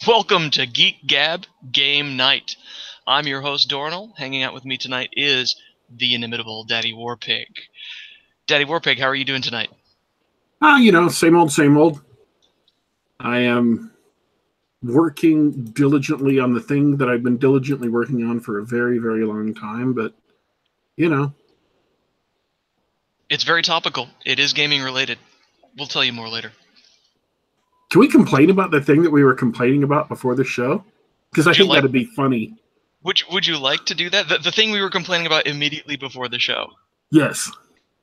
Welcome to Geek Gab Game Night. I'm your host, Dorrinal. Hanging out with me tonight is the inimitable Daddy Warpig. Daddy Warpig, how are you doing tonight? Same old, same old. I am working diligently on the thing that I've been diligently working on for a very, very long time, but, you know. It's very topical. It is gaming related. We'll tell you more later. Can we complain about the thing that we were complaining about before the show? Because I think that'd be funny. Would you like to do that? The thing we were complaining about immediately before the show. Yes.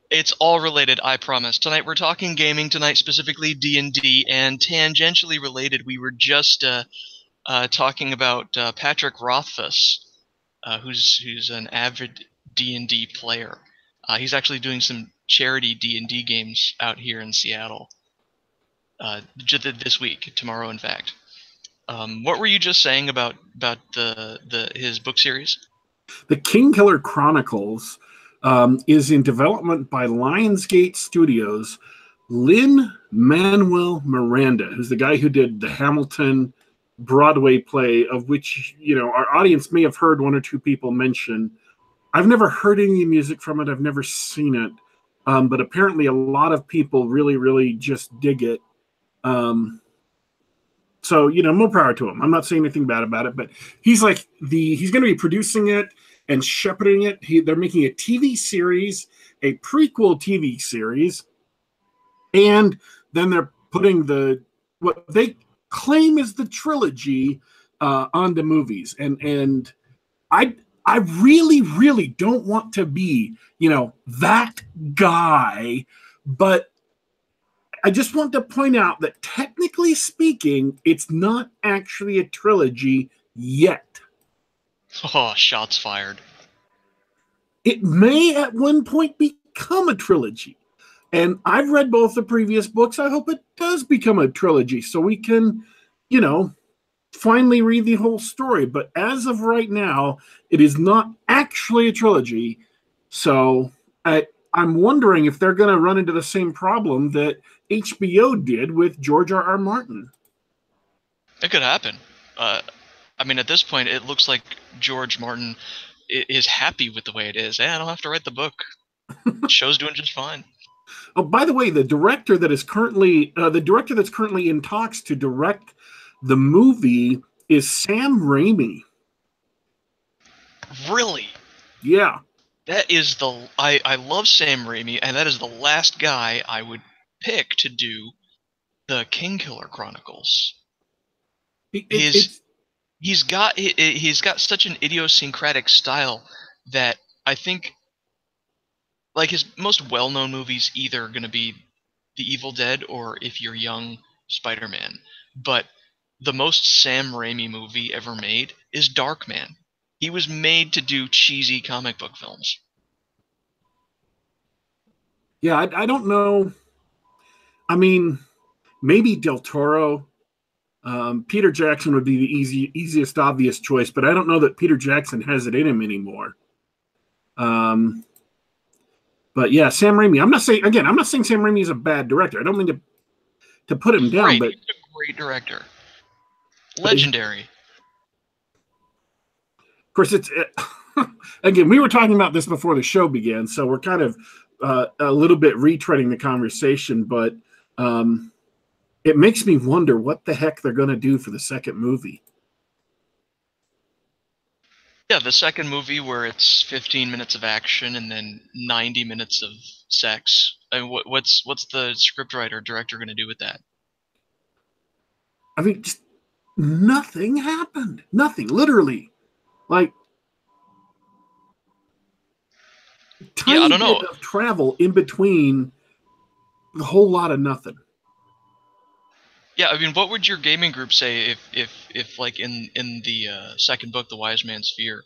It's all related, I promise. Tonight we're talking gaming tonight, specifically D&D, and tangentially related, we were just talking about Patrick Rothfuss, who's an avid D&D player. He's actually doing some charity D&D games out here in Seattle this week, tomorrow in fact. What were you just saying about his book series? The Kingkiller Chronicles is in development by Lionsgate Studios. Lin-Manuel Miranda, who's the guy who did the Hamilton Broadway play, of which, our audience may have heard one or two people mention. I've never heard any music from it. I've never seen it. But apparently a lot of people really, really just dig it. So, more power to him. I'm not saying anything bad about it, but he's going to be producing it and shepherding it. They're making a TV series, a prequel TV series, and then they're putting what they claim is the trilogy on the movies. And I really, really don't want to be, that guy, but I just want to point out that technically speaking, it's not actually a trilogy yet. Oh, shots fired. It may at one point become a trilogy. And I've read both the previous books. I hope it does become a trilogy so we can, finally read the whole story. But as of right now, it is not actually a trilogy. So I'm wondering if they're going to run into the same problem that HBO did with George R.R. Martin. It could happen. At this point, it looks like George Martin is happy with the way it is. I don't have to write the book. The show's doing just fine. Oh, by the way, the director that's currently in talks to direct the movie is Sam Raimi. Really? Yeah. That is I love Sam Raimi, and that is the last guy I would pick to do the Kingkiller Chronicles. He's got such an idiosyncratic style that I think, like, his most well-known movies either going to be The Evil Dead or, if you're young, Spider-Man. But the most Sam Raimi movie ever made is Darkman. He was made to do cheesy comic book films. Yeah, I don't know. I mean, maybe Del Toro. Peter Jackson would be the easiest, obvious choice, but I don't know that Peter Jackson has it in him anymore. But yeah, Sam Raimi. I'm not saying Sam Raimi is a bad director. I don't mean to put him down, but he's a great director. Legendary. Of course, it's again, we were talking about this before the show began, so we're kind of a little bit retreading the conversation, but it makes me wonder what the heck they're going to do for the second movie. Yeah, the second movie where it's 15 minutes of action and then 90 minutes of sex. I mean, what's the scriptwriter director going to do with that? I mean, just nothing happened. Nothing, literally. Like, tiny I don't know. bit of travel in between a whole lot of nothing. Yeah, I mean, what would your gaming group say if like in the second book, The Wise Man's Fear,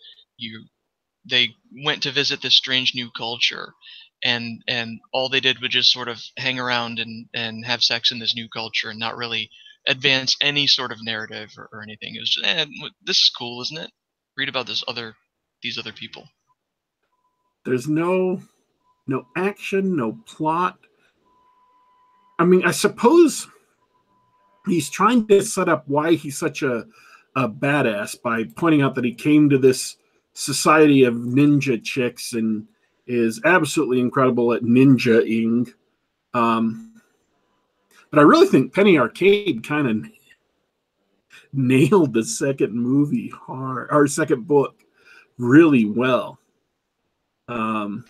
they went to visit this strange new culture, and all they did was just sort of hang around and have sex in this new culture and not really advance any sort of narrative or anything. It was just, this is cool, isn't it? Read about these other people. There's no action, no plot. I mean, I suppose he's trying to set up why he's such a badass by pointing out that he came to this society of ninja chicks and is absolutely incredible at ninja-ing. Um, but I really think Penny Arcade kind of nailed the second movie hard, or second book really well. Um,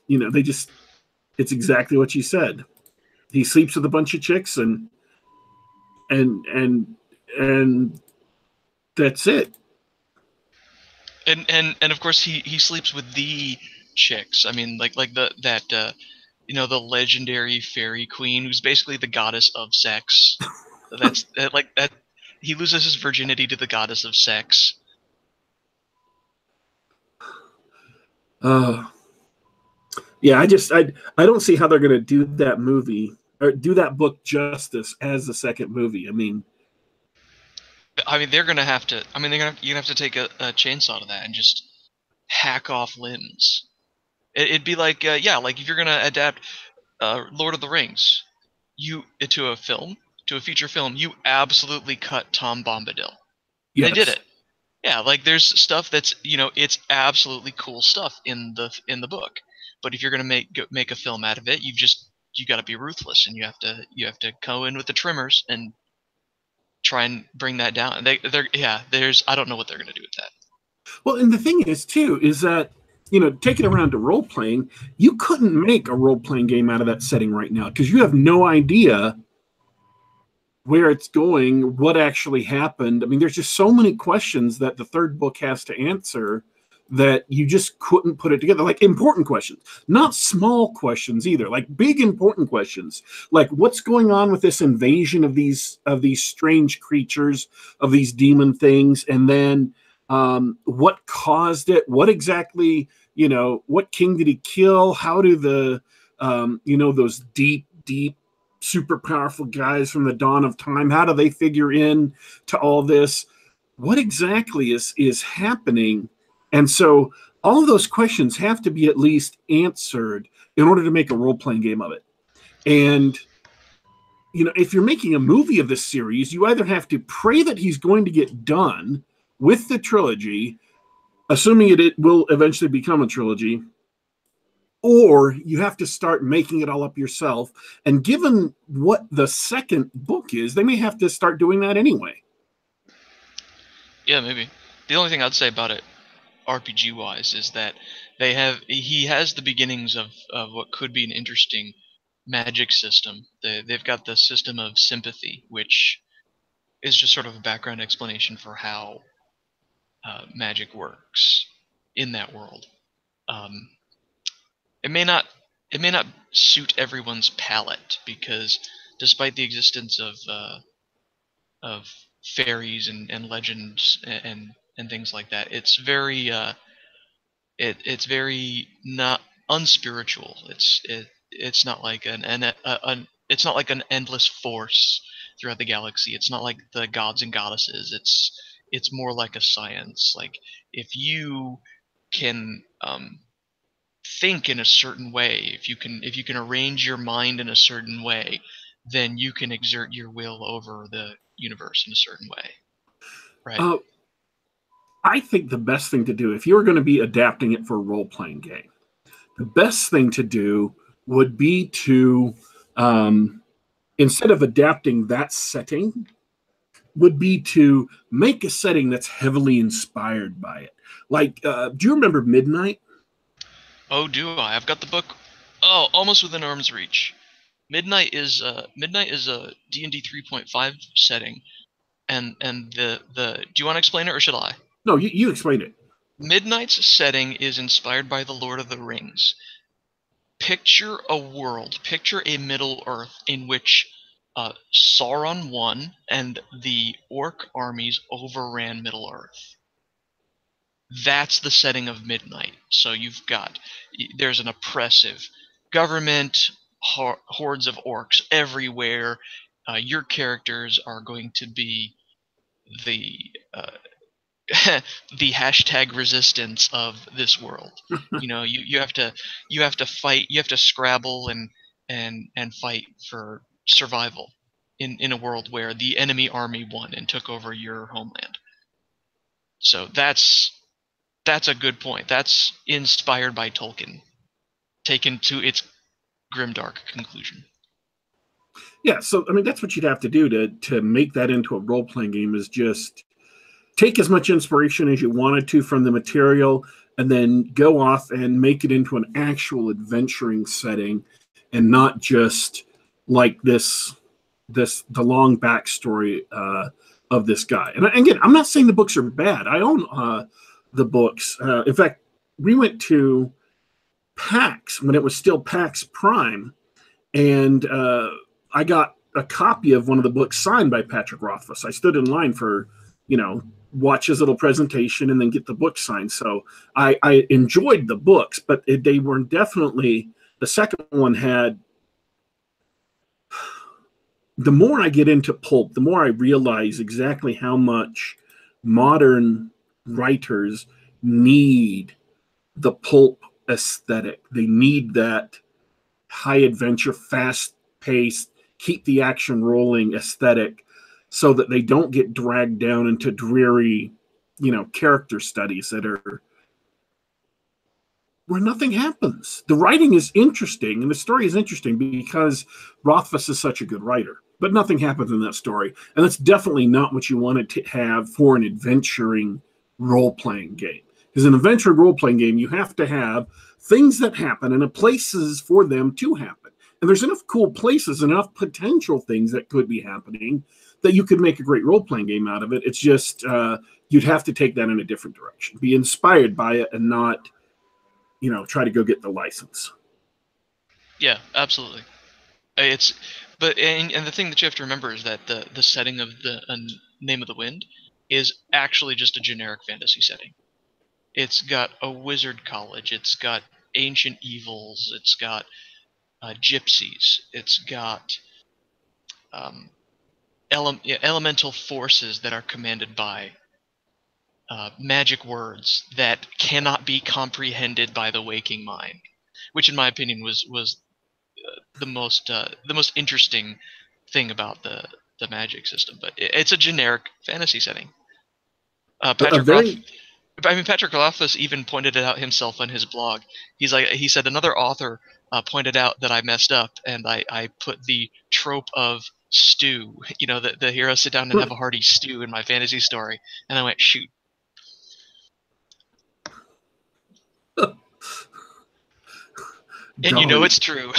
they just, it's exactly what you said. He sleeps with a bunch of chicks and and and that's it. And of course he sleeps with the chicks. I mean, like the legendary fairy queen who's basically the goddess of sex. That's like that. He loses his virginity to the goddess of sex. Uh, yeah, I don't see how they're going to do that movie or do that book justice as the second movie. I mean, they're gonna have to. I mean, you're gonna have to take a chainsaw to that and just hack off limbs. It'd be like yeah, like if you're gonna adapt Lord of the Rings, you to a film, to a feature film, you absolutely cut Tom Bombadil, and they did Yes. it. Yeah, like there's stuff that's it's absolutely cool stuff in the book, but if you're gonna make a film out of it, you got to be ruthless, and you have to go in with the trimmers and try and bring that down. And they're yeah, there's I don't know what they're gonna do with that. Well, and the thing is too is that take it around to role playing. You couldn't make a role playing game out of that setting right now because you have no idea where it's going, what actually happened. I mean, there's just so many questions that the third book has to answer that you just couldn't put it together. Like important questions, not small questions either, like big important questions. Like what's going on with this invasion of these strange creatures, of these demon things, and then what caused it? What exactly, what king did he kill? How do those deep super powerful guys from the dawn of time, how do they figure in to all this? What exactly is happening? And so all of those questions have to be at least answered in order to make a role-playing game of it. And if you're making a movie of this series, you either have to pray that he's going to get done with the trilogy, assuming it will eventually become a trilogy, or you have to start making it all up yourself. And given what the second book is, they may have to start doing that anyway. Yeah, maybe. The only thing I'd say about it, RPG wise, is that he has the beginnings of what could be an interesting magic system. They've got the system of sympathy, which is just sort of a background explanation for how magic works in that world. Um, it may not it may not suit everyone's palate because despite the existence of fairies and legends and things like that, it's very not unspiritual. It's not like it's not like an endless force throughout the galaxy. It's not like the gods and goddesses. It's more like a science. Like if you can think in a certain way, if you can arrange your mind in a certain way, then you can exert your will over the universe in a certain way, right? Uh, I think the best thing to do, if you're going to be adapting it for a role playing game, the best thing to do would be to, instead of adapting that setting, would be to make a setting that's heavily inspired by it. Like, do you remember Midnight? Oh, do I? I've got the book. Oh, almost within arm's reach. Midnight is a D&D 3.5 setting, and the do you want to explain it or should I? No, you explain it. Midnight's setting is inspired by the Lord of the Rings. Picture a Middle Earth in which Sauron won and the orc armies overran Middle Earth. That's the setting of Midnight. So there's an oppressive government, hordes of orcs everywhere. Your characters are going to be the the hashtag resistance of this world. You have to fight, you have to scrabble and fight for survival in a world where the enemy army won and took over your homeland. So that's a good point. That's inspired by Tolkien, taken to its grimdark conclusion. Yeah, so I mean that's what you'd have to do to make that into a role playing game is just take as much inspiration as you wanted to from the material and then go off and make it into an actual adventuring setting and not just like the long backstory of this guy. And again, I'm not saying the books are bad. I own the books. In fact, we went to PAX when it was still PAX Prime, and I got a copy of one of the books signed by Patrick Rothfuss. I stood in line for, watch his little presentation and then get the book signed. So I enjoyed the books, but they were definitely, the second one had, the more I get into pulp, the more I realize exactly how much modern writers need the pulp aesthetic. They need that high adventure, fast paced, keep the action rolling aesthetic so that they don't get dragged down into dreary, character studies that are where nothing happens. The writing is interesting and the story is interesting because Rothfuss is such a good writer, but nothing happens in that story. And that's definitely not what you wanted to have for an adventuring role-playing game. Because an adventure role-playing game, you have to have things that happen and places for them to happen. And there's enough cool places, enough potential things that could be happening that you could make a great role-playing game out of it. It's just you'd have to take that in a different direction. Be inspired by it and not try to go get the license. Yeah, absolutely. And the thing that you have to remember is that the setting of the Name of the Wind is actually just a generic fantasy setting. It's got a wizard college. It's got ancient evils. It's got gypsies. It's got elemental forces that are commanded by magic words that cannot be comprehended by the waking mind, which, in my opinion, was the most interesting thing about the magic system. But it's a generic fantasy setting. A very Patrick Rothfuss even pointed it out himself on his blog. He said another author pointed out that I messed up and I put the trope of stew, the heroes sit down and have a hearty stew in my fantasy story, and I went, shoot. And it's true.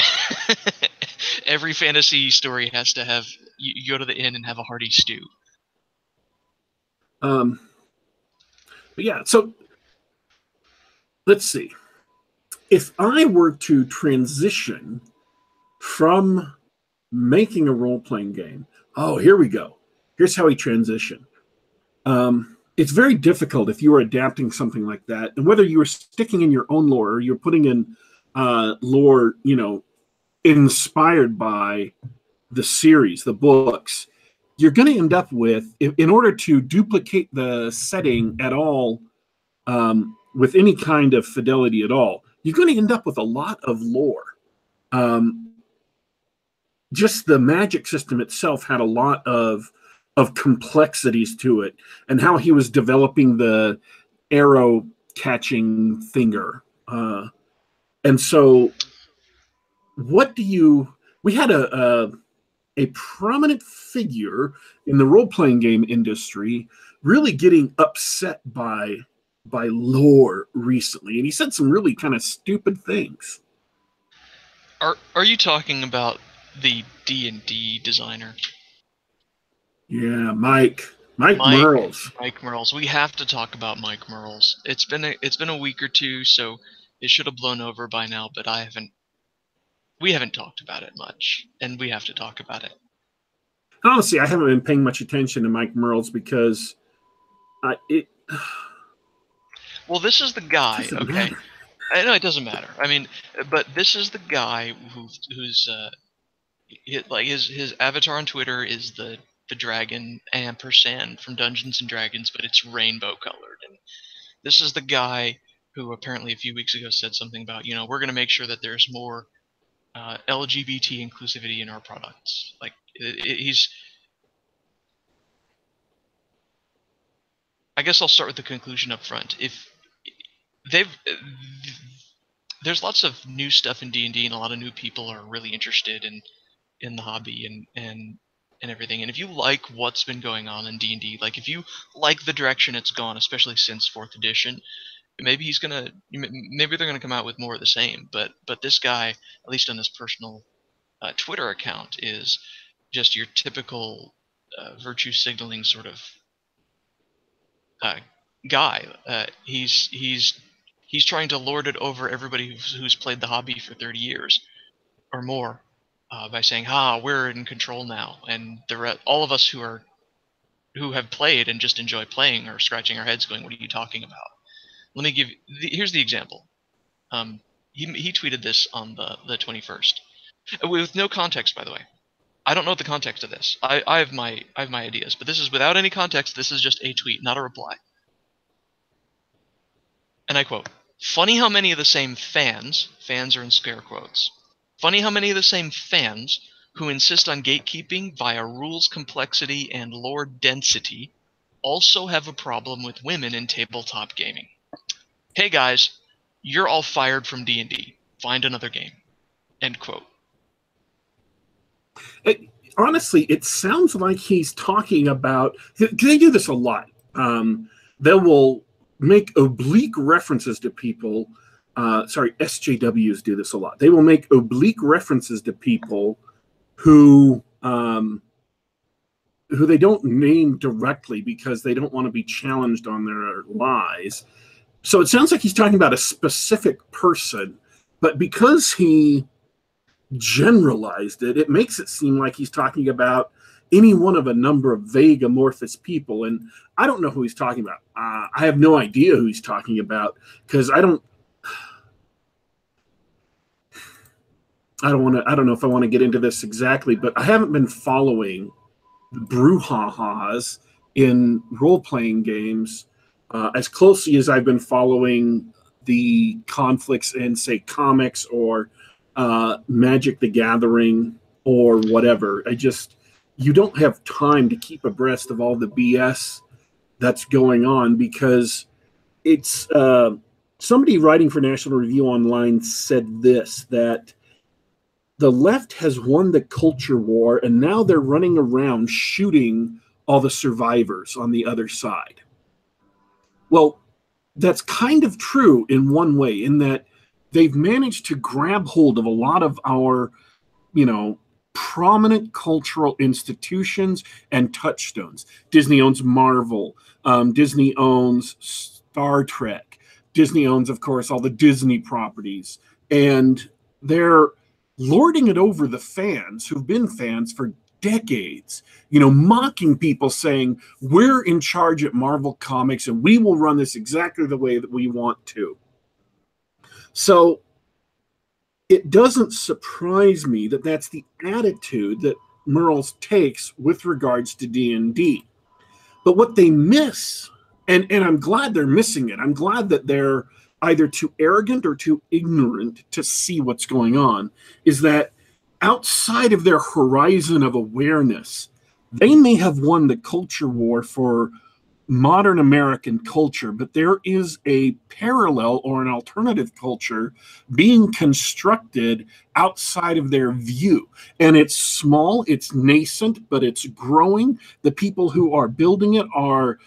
Every fantasy story has to have, you go to the inn and have a hearty stew. But yeah, so let's see. If I were to transition from making a role-playing game, here we go. Here's how we transition. It's very difficult if you were adapting something like that, and whether you were sticking in your own lore or you're putting in lore, inspired by the series, the books, you're going to end up with, in order to duplicate the setting at all, with any kind of fidelity at all, you're going to end up with a lot of lore. Just the magic system itself had a lot of complexities to it, and how he was developing the arrow catching finger. And so we had a prominent figure in the role-playing game industry really getting upset by lore recently, and he said some really kind of stupid things. Are you talking about the D&D designer? Yeah, Mike Mearls. Mike Mearls. We have to talk about Mike Mearls. It's been a week or two, so it should have blown over by now, but we haven't talked about it much, and we have to talk about it. Honestly, I haven't been paying much attention to Mike Mearls because well, this is the guy, okay? Matter. I know it doesn't matter. I mean, but this is the guy who's his avatar on Twitter is the dragon ampersand from Dungeons and Dragons, but it's rainbow colored. And this is the guy who apparently a few weeks ago said something about, we're going to make sure that there's more LGBT inclusivity in our products. Like he's. I guess I'll start with the conclusion up front. If they've there's lots of new stuff in D&D, and a lot of new people are really interested in the hobby and everything. And if you like what's been going on in D&D, like if you like the direction it's gone, especially since 4th edition, maybe they're gonna come out with more of the same. But this guy, at least on his personal Twitter account, is just your typical virtue signaling sort of guy. He's trying to lord it over everybody who's played the hobby for 30 years or more, by saying, we're in control now, and all of us who have played and just enjoy playing are scratching our heads going, what are you talking about? Let me give here's the example. He tweeted this on the 21st, with no context, by the way. I don't know the context of this. I have my ideas, but this is without any context. This is just a tweet, not a reply. And I quote, "Funny how many of the same fans are in scare quotes, funny how many of the same fans who insist on gatekeeping via rules complexity and lore density also have a problem with women in tabletop gaming. Hey guys, you're all fired from D&D. Find another game." End quote. Honestly, it sounds like he's talking about. They do this a lot. They will make oblique references to people. SJWs do this a lot. They will make oblique references to people who they don't name directly because they don't want to be challenged on their lies. So it sounds like he's talking about a specific person, but because he generalized it, it makes it seem like he's talking about any one of a number of vague amorphous people, and I don't know who he's talking about. I have no idea who he's talking about because I don't know if I want to get into this exactly, but I haven't been following the brouhahas in role-playing games as closely as I've been following the conflicts in, say, comics or Magic the Gathering or whatever. You don't have time to keep abreast of all the BS that's going on because it's somebody writing for National Review Online said this, that the left has won the culture war and now they're running around shooting all the survivors on the other side. Well, that's kind of true in one way, in that they've managed to grab hold of a lot of our, prominent cultural institutions and touchstones. Disney owns Marvel. Disney owns Star Trek. Disney owns, of course, all the Disney properties. And they're lording it over the fans who've been fans for decades, mocking people, saying, we're in charge at Marvel Comics and we will run this exactly the way that we want to. So it doesn't surprise me that that's the attitude that Merles takes with regards to D&D. But what they miss, and I'm glad they're missing it, I'm glad that they're either too arrogant or too ignorant to see what's going on, is that outside of their horizon of awareness, they may have won the culture war for modern American culture, but there is a parallel or an alternative culture being constructed outside of their view. And it's small, it's nascent, but it's growing. The people who are building it are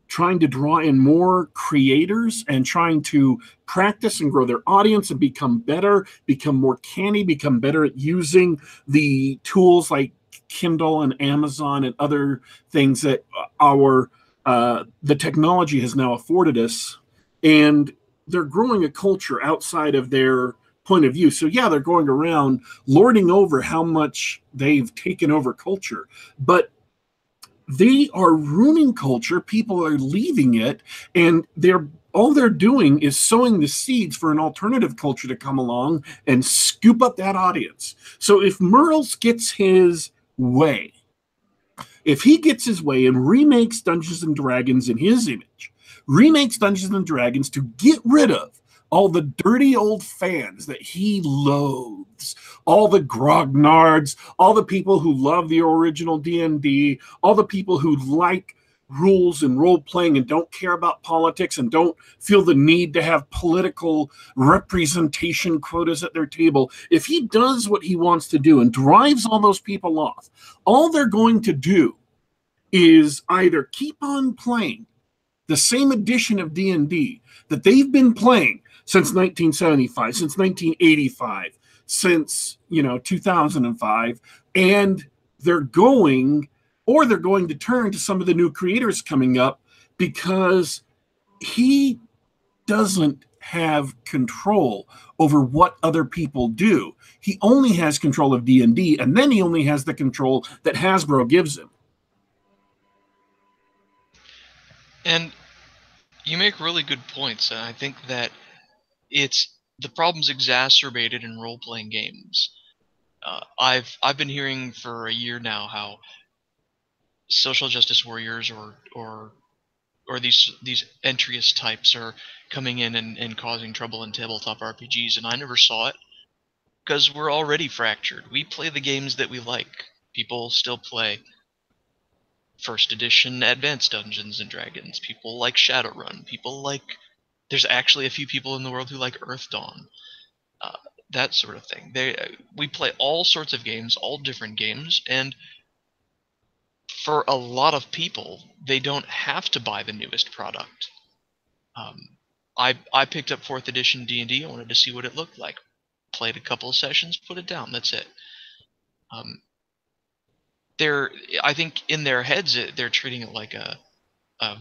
trying to draw in more creators and trying to practice and grow their audience and become better, become more canny, become better at using the tools like Kindle and Amazon and other things that the technology has now afforded us, and they're growing a culture outside of their point of view. So yeah, they're going around lording over how much they've taken over culture, but they are ruining culture. People are leaving it, and all they're doing is sowing the seeds for an alternative culture to come along and scoop up that audience. So if Merles gets his way, if he gets his way and remakes Dungeons and Dragons in his image, remakes Dungeons and Dragons to get rid of all the dirty old fans that he loathes, all the grognards, all the people who love the original D&D, all the people who like rules and role playing and don't care about politics and don't feel the need to have political representation quotas at their table. If he does what he wants to do and drives all those people off, all they're going to do is either keep on playing the same edition of D&D that they've been playing since 1975, since 1985, since 2005, and they're going to turn to some of the new creators coming up because he doesn't have control over what other people do. He only has control of D&D, and then he only has the control that Hasbro gives him. And you make really good points, and I think that it's the problem's exacerbated in role-playing games. I've been hearing for a year now how social justice warriors or these entryist types are coming in and causing trouble in tabletop RPGs, and I never saw it because we're already fractured. We play the games that we like. People still play first edition Advanced Dungeons and Dragons. People like Shadowrun. There's actually a few people in the world who like Earth Dawn. That sort of thing. We play all sorts of games, all different games, and for a lot of people, they don't have to buy the newest product. I picked up 4th edition D&D. I wanted to see what it looked like. Played a couple of sessions, put it down. That's it. I think in their heads, they're treating it like a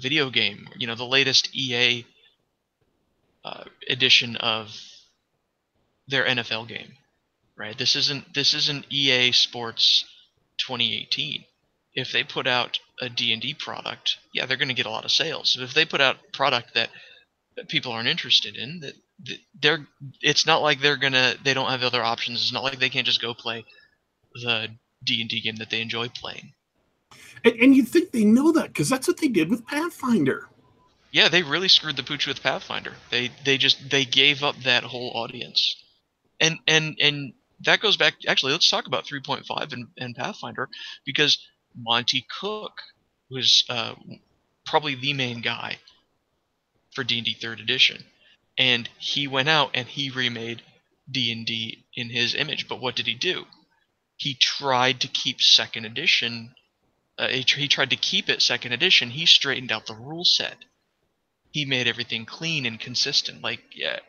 video game. The latest EA edition of their NFL game, right? This isn't EA Sports 2018. If they put out a D&D product, yeah, they're going to get a lot of sales. But if they put out a product that people aren't interested in, it's not like they don't have other options. It's not like they can't just go play the D&D game that they enjoy playing. And you'd think they know that because that's what they did with Pathfinder. Yeah, they really screwed the pooch with Pathfinder. They gave up that whole audience. And that goes back, actually, let's talk about 3.5 and Pathfinder, because Monty Cook was probably the main guy for D&D 3rd edition. And he went out and he remade D&D in his image. But what did he do? He tried to keep 2nd edition. He tried to keep it 2nd edition. He straightened out the rule set. He made everything clean and consistent. Yeah,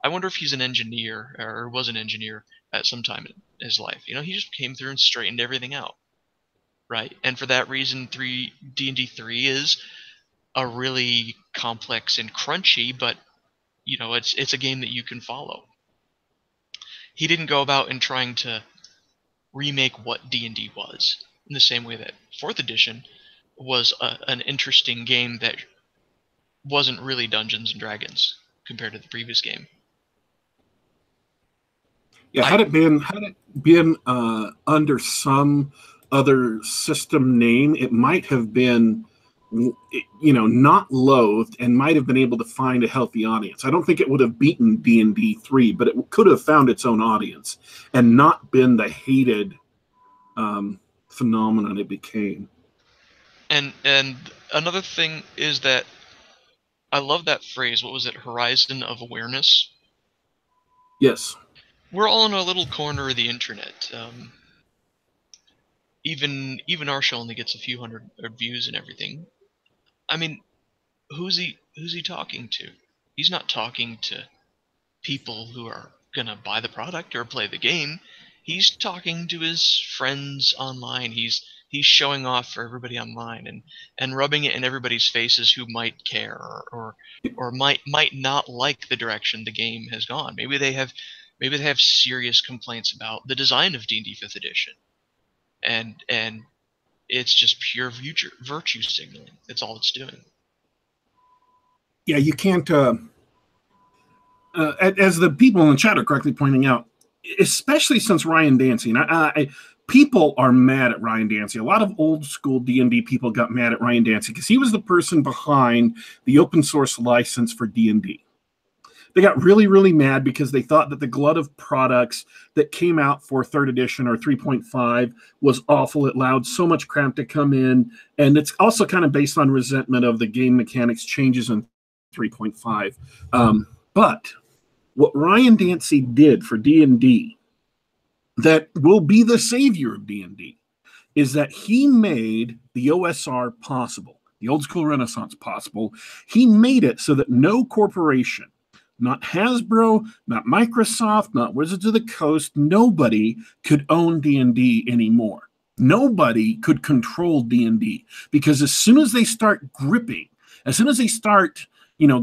I wonder if he's an engineer or was an engineer at some time in his life. He just came through and straightened everything out, right? And for that reason, D&D 3 is a really complex and crunchy, but it's a game that you can follow. He didn't go about and trying to remake what D&D was in the same way that 4th edition was an interesting game that wasn't really Dungeons and Dragons compared to the previous game. Yeah, had it been under some other system name, it might have been, not loathed and might have been able to find a healthy audience. I don't think it would have beaten D&D 3, but it could have found its own audience and not been the hated phenomenon it became. And another thing is that I love that phrase. What was it? Horizon of awareness. Yes. We're all in a little corner of the internet. Even our show only gets a few hundred views and everything. I mean, who's he talking to? He's not talking to people who are gonna buy the product or play the game. He's talking to his friends online. He's showing off for everybody online and rubbing it in everybody's faces who might care or might not like the direction the game has gone. Maybe they have serious complaints about the design of D&D 5th edition. And it's just pure virtue signaling. That's all it's doing. Yeah, you can't as the people in the chat are correctly pointing out, especially since Ryan Dancey, people are mad at Ryan Dancey. A lot of old school D&D people got mad at Ryan Dancey because he was the person behind the open source license for D&D. They got really, really mad because they thought that the glut of products that came out for 3rd edition or 3.5 was awful. It allowed so much crap to come in. And it's also kind of based on resentment of the game mechanics changes in 3.5. But what Ryan Dancey did for D&D that will be the savior of D&D is that he made the OSR possible, the old school Renaissance possible. He made it so that no corporation, not Hasbro, not Microsoft, not Wizards of the Coast, nobody could own D&D anymore. Nobody could control D&D, because as soon as they start gripping, as soon as they start,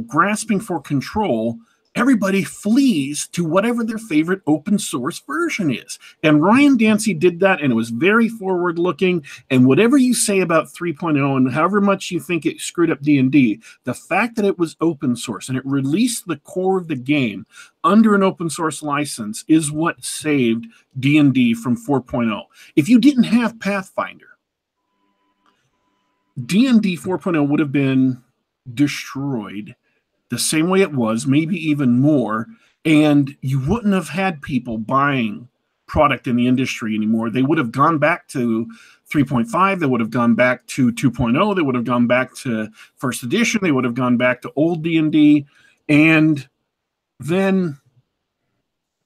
grasping for control, everybody flees to whatever their favorite open source version is. And Ryan Dancey did that, and it was very forward looking. And whatever you say about 3.0 and however much you think it screwed up D&D, the fact that it was open source and it released the core of the game under an open source license is what saved D&D from 4.0. If you didn't have Pathfinder, D&D 4.0 would have been destroyed the same way it was, maybe even more, and you wouldn't have had people buying product in the industry anymore. They would have gone back to 3.5, they would have gone back to 2.0, they would have gone back to 1st edition, they would have gone back to old D&D, and then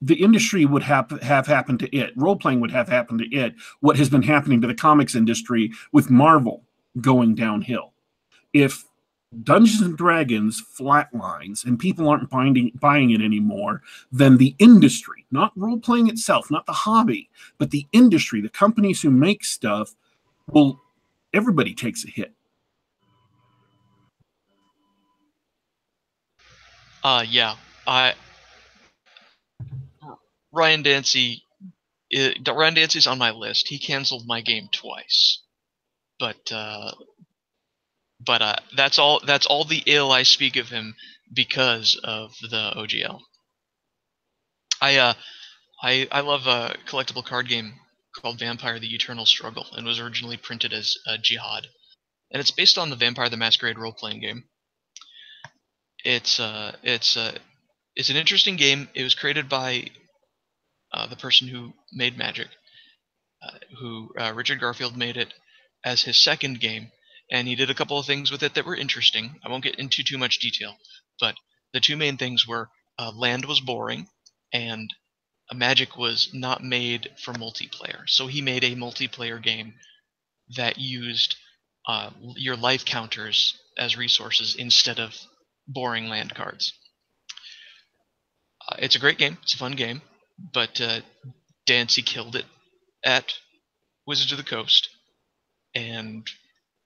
the industry would have happened to it. Role-playing would have happened to it, what has been happening to the comics industry with Marvel going downhill. If Dungeons and Dragons flatlines and people aren't buying it anymore, then the industry, not role-playing itself, not the hobby, but the industry, the companies who make stuff, everybody takes a hit. Yeah. Ryan Dancey's on my list. He canceled my game twice. But that's all the ill I speak of him because of the OGL. I love a collectible card game called Vampire: The Eternal Struggle, and was originally printed as Jihad, and it's based on the Vampire the Masquerade role-playing game. It's an interesting game. It was created by the person who made Magic, Richard Garfield made it as his second game, and he did a couple of things with it that were interesting. I won't get into too much detail, but the two main things were land was boring, and Magic was not made for multiplayer. So he made a multiplayer game that used your life counters as resources instead of boring land cards. It's a great game. It's a fun game, but Dancy killed it at Wizards of the Coast, and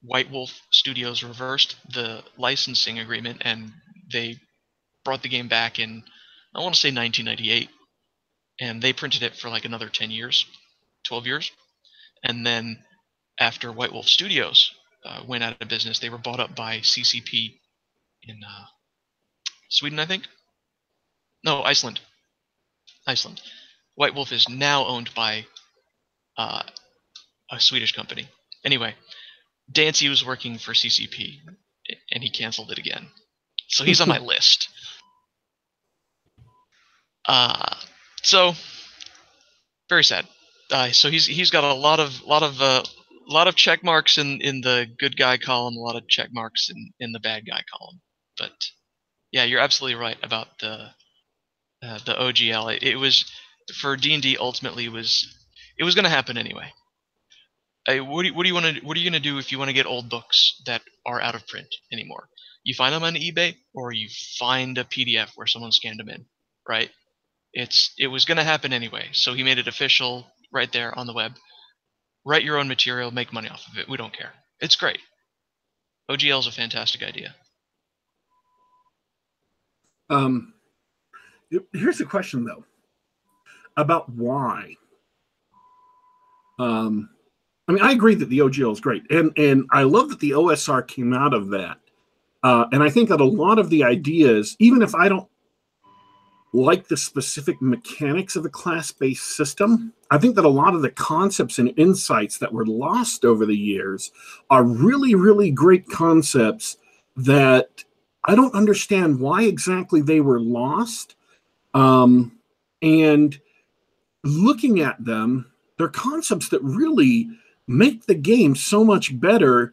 White Wolf Studios reversed the licensing agreement, and they brought the game back in, I want to say 1998, and they printed it for like another 10 years, 12 years, and then after White Wolf Studios went out of business, they were bought up by CCP in Sweden, I think? No, Iceland. White Wolf is now owned by a Swedish company. Anyway, Dancy was working for CCP, and he canceled it again. So he's on my list. So very sad. So he's got a lot of check marks in the good guy column, a lot of check marks in the bad guy column. But yeah, you're absolutely right about the OGL. It was for D&D. Ultimately, it was going to happen anyway. What are you gonna do if you want to get old books that are out of print anymore? You find them on eBay, or you find a PDF where someone scanned them in, right? It was gonna happen anyway, so he made it official right there on the web. Write your own material, make money off of it. We don't care. It's great. OGL is a fantastic idea. Here's a question though about why. I mean, I agree that the OGL is great, and I love that the OSR came out of that. And I think that a lot of the ideas, even if I don't like the specific mechanics of a class-based system, I think that a lot of the concepts and insights that were lost over the years are really, really great concepts that I don't understand why exactly they were lost. And looking at them, they're concepts that really make the game so much better.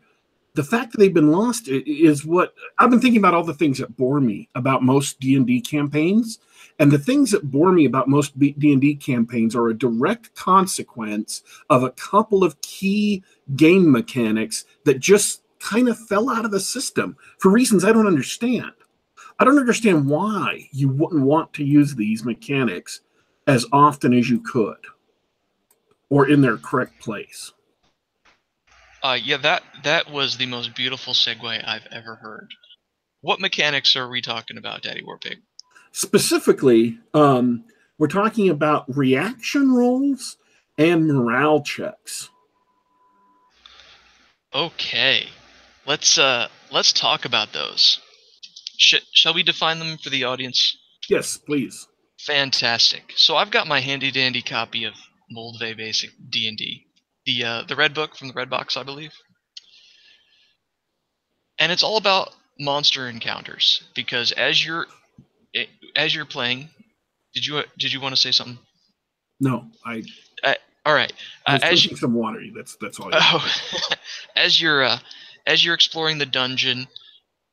The fact that they've been lost is what I've been thinking about. All the things that bore me about most D&D campaigns, and the things that bore me about most D&D campaigns are a direct consequence of a couple of key game mechanics that just kind of fell out of the system for reasons I don't understand. I don't understand why you wouldn't want to use these mechanics as often as you could or in their correct place. Yeah, that was the most beautiful segue I've ever heard. What mechanics are we talking about, Daddy Warpig? Specifically, we're talking about reaction rolls and morale checks. Okay, let's talk about those. Shall we define them for the audience? Yes, please. Fantastic. So I've got my handy dandy copy of Moldve Basic D&D, the red book from the red box, I believe, and it's all about monster encounters. Because as you're playing, did you want to say something? No, Uh, all right. I was As you, drinking some water. That's all. oh, as you're exploring the dungeon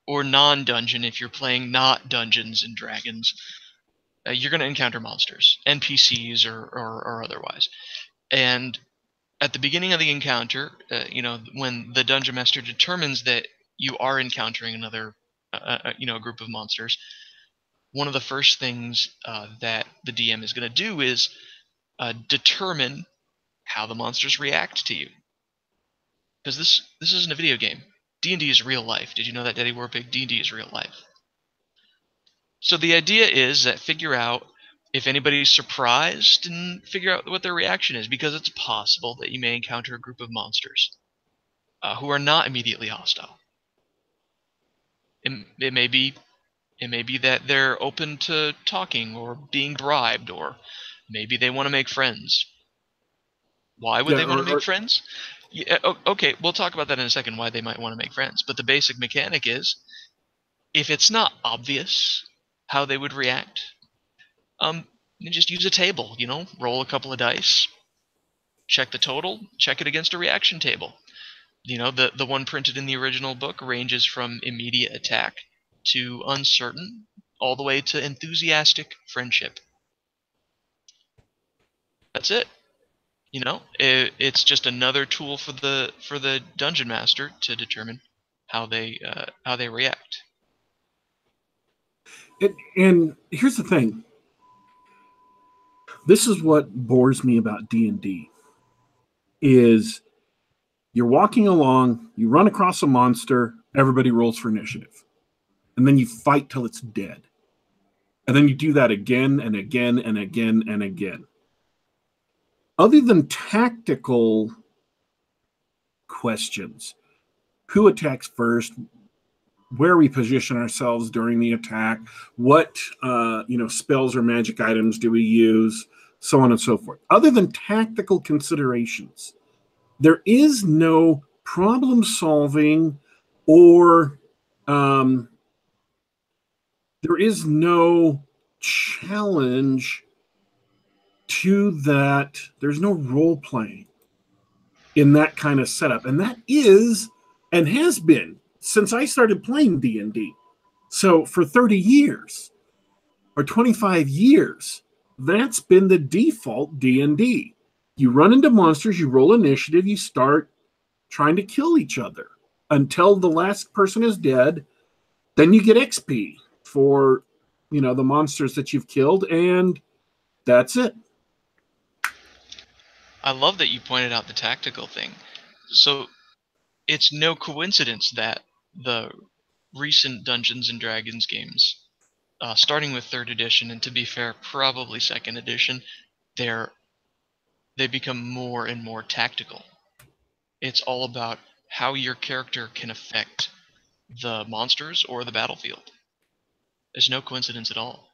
or non-dungeon, if you're playing not Dungeons and Dragons, you're going to encounter monsters, NPCs or otherwise. And at the beginning of the encounter, when the dungeon master determines that you are encountering another, a group of monsters, one of the first things that the DM is going to do is determine how the monsters react to you. Because this isn't a video game. D&D is real life. Did you know that, Daddy Warpig? D&D is real life. So the idea is that figure out if anybody's surprised and figure out what their reaction is, because it's possible that you may encounter a group of monsters who are not immediately hostile. It may be that they're open to talking or being bribed, or maybe they want to make friends. Why would Yeah, they want to make friends? Yeah, okay, we'll talk about that in a second, why they might want to make friends. But the basic mechanic is, if it's not obvious how they would react, you just use a table, roll a couple of dice, check the total, check it against a reaction table. The one printed in the original book ranges from immediate attack to uncertain, all the way to enthusiastic friendship. That's it. It's just another tool for the dungeon master to determine how they react. and here's the thing. This is what bores me about D&D is you're walking along, you run across a monster, everybody rolls for initiative. And then you fight till it's dead. And then you do that again and again and again and again. Other than tactical questions, who attacks first, where we position ourselves during the attack, what spells or magic items do we use, so on and so forth. Other than tactical considerations, there is no problem solving or there is no challenge to that. There's no role playing in that kind of setup, and that is and has been since I started playing D&D. So for 30 years or 25 years, that's been the default D&D. You run into monsters, you roll initiative, you start trying to kill each other until the last person is dead. Then you get XP for the monsters that you've killed, and that's it. I love that you pointed out the tactical thing. So it's no coincidence that the recent Dungeons and Dragons games, starting with 3rd edition, and to be fair, probably 2nd edition, they become more and more tactical. It's all about how your character can affect the monsters or the battlefield. There's no coincidence at all.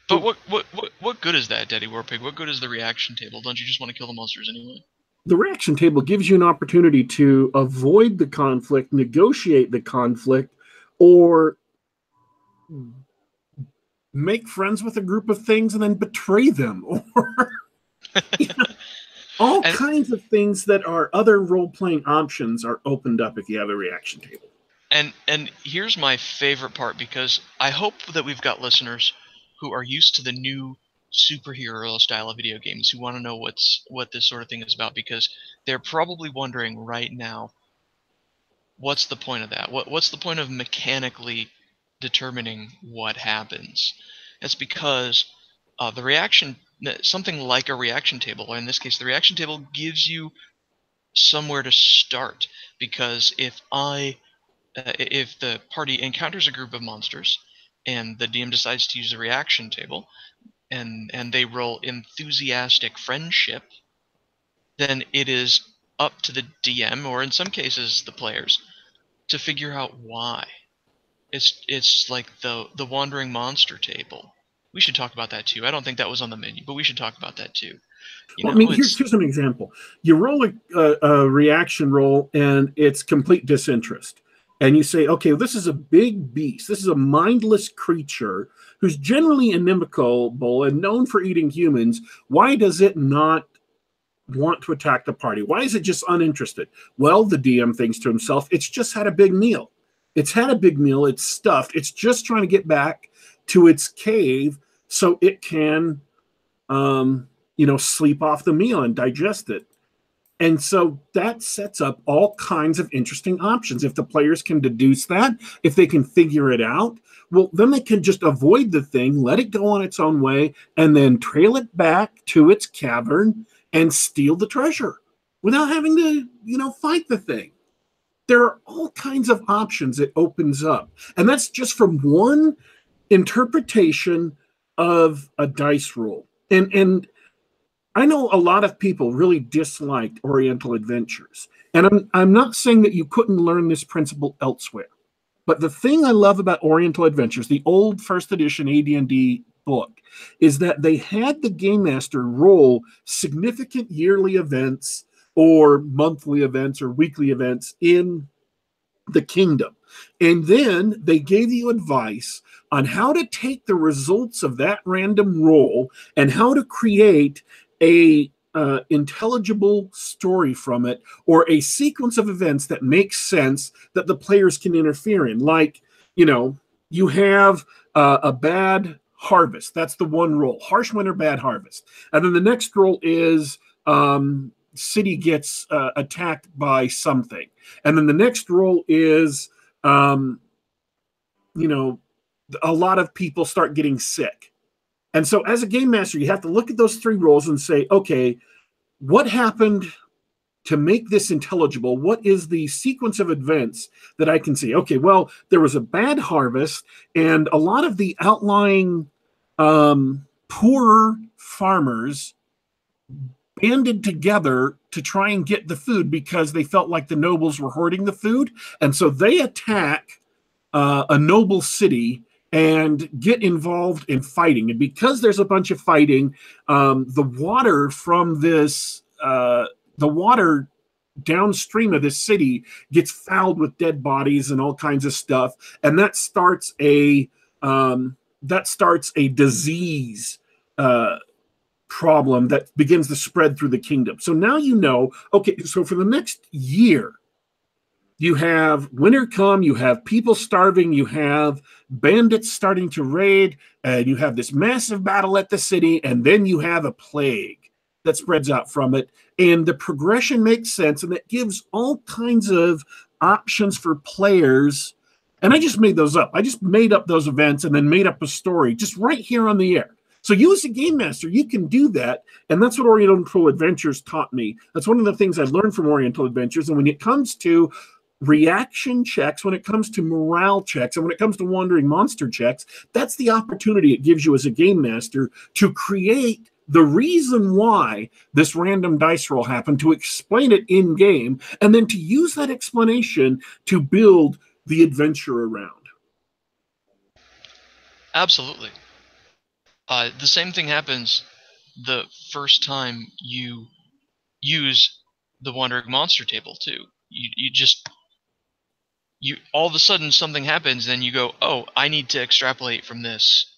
But what good is that, Daddy Warpig? What good is the reaction table? Don't you just want to kill the monsters anyway? The reaction table gives you an opportunity to avoid the conflict, negotiate the conflict, or make friends with a group of things and then betray them, or all and kinds of things that are other role playing options are opened up if you have a reaction table. and here's my favorite part, because I hope that we've got listeners who are used to the new superhero style of video games who want to know what this sort of thing is about, because they're probably wondering right now, what's the point of that? What's the point of mechanically determining what happens? It's because the reaction, something like a reaction table, or in this case, the reaction table gives you somewhere to start. Because if the party encounters a group of monsters, and the DM decides to use a reaction table, and they roll enthusiastic friendship, then it is up to the DM, or in some cases the players, to figure out why. It's like the wandering monster table. We should talk about that too. I don't think that was on the menu, but we should talk about that too. Well, I mean, It's here's an example. You roll a reaction roll, and it's complete disinterest. And you say, okay, this is a big beast. This is a mindless creature who's generally inimical and known for eating humans. Why does it not want to attack the party? Why is it just uninterested? Well, the DM thinks to himself, it's just had a big meal. It's had a big meal. It's stuffed. It's just trying to get back to its cave so it can sleep off the meal and digest it. And so that sets up all kinds of interesting options. If the players can deduce that, if they can figure it out, well, then they can just avoid the thing, let it go on its own way, and then trail it back to its cavern and steal the treasure without having to, fight the thing. There are all kinds of options it opens up. And that's just from one interpretation of a dice roll. And I know a lot of people really disliked Oriental Adventures, and I'm not saying that you couldn't learn this principle elsewhere. But the thing I love about Oriental Adventures, the old first edition AD&D book, is that they had the game master roll significant yearly events or monthly events or weekly events in the kingdom. And then they gave you advice on how to take the results of that random roll and how to create a intelligible story from it, or a sequence of events that makes sense that the players can interfere in. Like, you have a bad harvest. That's the one roll. Harsh winter, bad harvest. And then the next roll is city gets attacked by something. And then the next roll is, a lot of people start getting sick. And so as a game master, you have to look at those three rolls and say, okay, what happened to make this intelligible? What is the sequence of events that I can see? Okay, well, there was a bad harvest, and a lot of the outlying poorer farmers banded together to try and get the food because they felt like the nobles were hoarding the food. And so they attack a noble city and get involved in fighting. And because there's a bunch of fighting, the water from the water downstream of this city gets fouled with dead bodies and all kinds of stuff. And that starts a disease problem that begins to spread through the kingdom. So now okay, so for the next year, you have winter come, you have people starving, you have bandits starting to raid, and you have this massive battle at the city, and then you have a plague that spreads out from it. And the progression makes sense, and it gives all kinds of options for players. And I just made those up. I just made up those events and then made up a story just right here on the air. So you as a game master, you can do that. And that's what Oriental Adventures taught me. That's one of the things I learned from Oriental Adventures. And when it comes to reaction checks, when it comes to morale checks, and when it comes to wandering monster checks, that's the opportunity it gives you as a game master to create the reason why this random dice roll happened, to explain it in game, and then to use that explanation to build the adventure around. absolutely. The same thing happens the first time you use the Wandering Monster table too. You all of a sudden something happens, then you go, oh, I need to extrapolate from this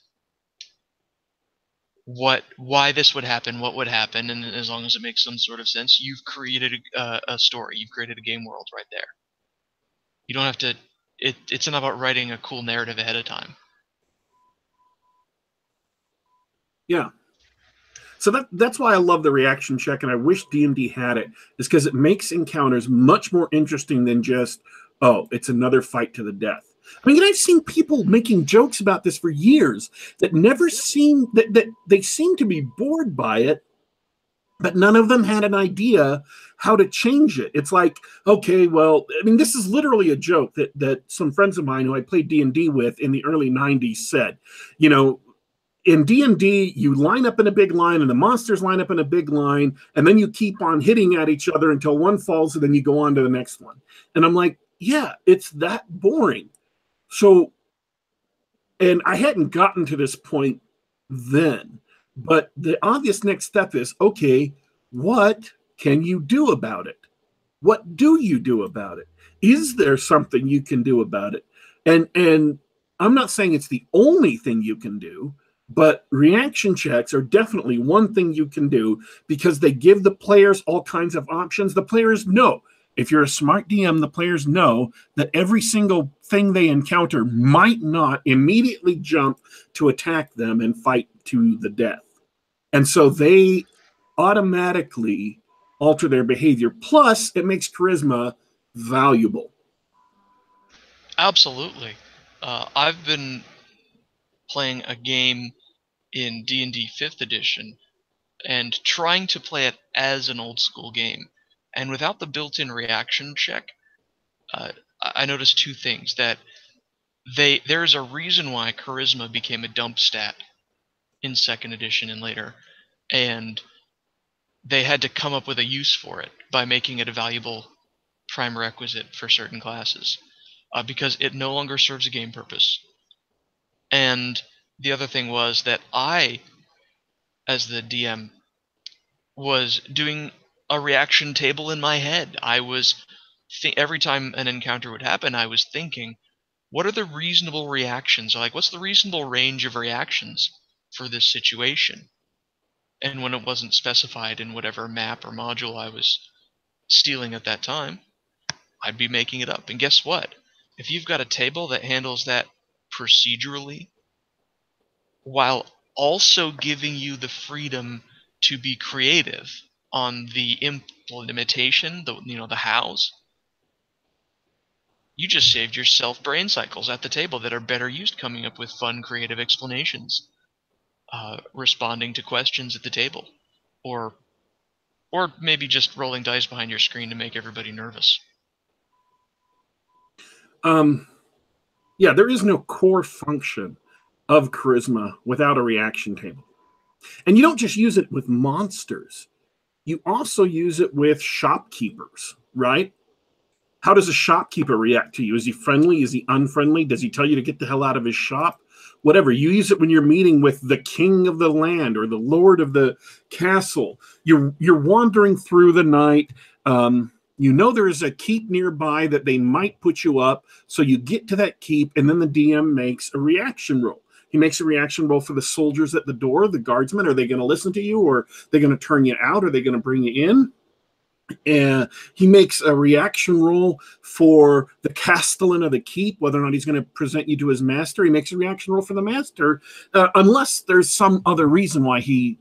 why this would happen, what would happen, and as long as it makes some sort of sense, you've created a story, you've created a game world right there. You don't have to. It's not about writing a cool narrative ahead of time. Yeah. So that's why I love the reaction check, and I wish D&D had it, is because it makes encounters much more interesting than just, oh, it's another fight to the death. I mean, I've seen people making jokes about this for years that never seem that they seem to be bored by it, but none of them had an idea how to change it. It's like, okay, well, I mean, this is literally a joke that some friends of mine who I played D&D with in the early 90s said. You know, in D&D, you line up in a big line and the monsters line up in a big line, and then you keep on hitting at each other until one falls, and then you go on to the next one. And I'm like, yeah, it's that boring. So, and I hadn't gotten to this point then, but the obvious next step is, okay, what can you do about it? What do you do about it? Is there something you can do about it? And I'm not saying it's the only thing you can do, but reaction checks are definitely one thing you can do because they give the players all kinds of options. The players know. If you're a smart DM, the players know that every single thing they encounter might not immediately jump to attack them and fight to the death. And so they automatically alter their behavior. Plus, it makes charisma valuable. Absolutely. I've been playing a game in D&D 5th edition and trying to play it as an old school game. And without the built-in reaction check, I noticed two things. That there's a reason why charisma became a dump stat in 2nd edition and later, and they had to come up with a use for it by making it a valuable prime requisite for certain classes, because it no longer serves a game purpose. And the other thing was that I, as the DM, was doing a reaction table in my head. I was every time an encounter would happen, I was thinking, what are the reasonable reactions? Like, what's the reasonable range of reactions for this situation? And when it wasn't specified in whatever map or module I was stealing at that time, I'd be making it up. And guess what? If you've got a table that handles that procedurally, while also giving you the freedom to be creative on the implementation, the hows, you just saved yourself brain cycles at the table that are better used coming up with fun, creative explanations, responding to questions at the table, or maybe just rolling dice behind your screen to make everybody nervous. Yeah, there is no core function of charisma without a reaction table. And you don't just use it with monsters. You also use it with shopkeepers, right? How does a shopkeeper react to you? Is he friendly? Is he unfriendly? Does he tell you to get the hell out of his shop? Whatever. You use it when you're meeting with the king of the land or the lord of the castle. You're wandering through the night. You know there's a keep nearby that they might put you up. So you get to that keep, and then the DM makes a reaction roll. He makes a reaction roll for the soldiers at the door, the guardsmen. Are they going to listen to you, or are they going to turn you out? Are they going to bring you in? And he makes a reaction roll for the castellan of the keep, whether or not he's going to present you to his master. He makes a reaction roll for the master, unless there's some other reason why he,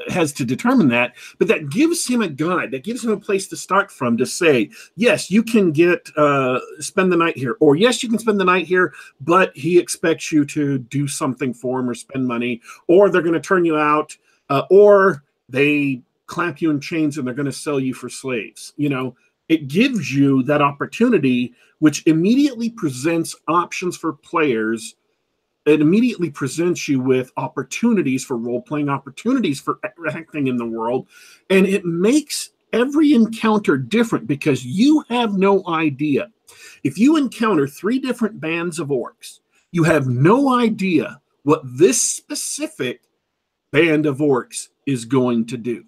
has to determine that. But that gives him a guide, that gives him a place to start from to say, yes, you can spend the night here, or yes, you can spend the night here, but he expects you to do something for him or spend money, or they're going to turn you out, or they clamp you in chains and they're going to sell you for slaves. It gives you that opportunity, which immediately presents options for players. It immediately presents you with opportunities for role-playing, opportunities for acting in the world, and it makes every encounter different because you have no idea. If you encounter 3 different bands of orcs, you have no idea what this specific band of orcs is going to do.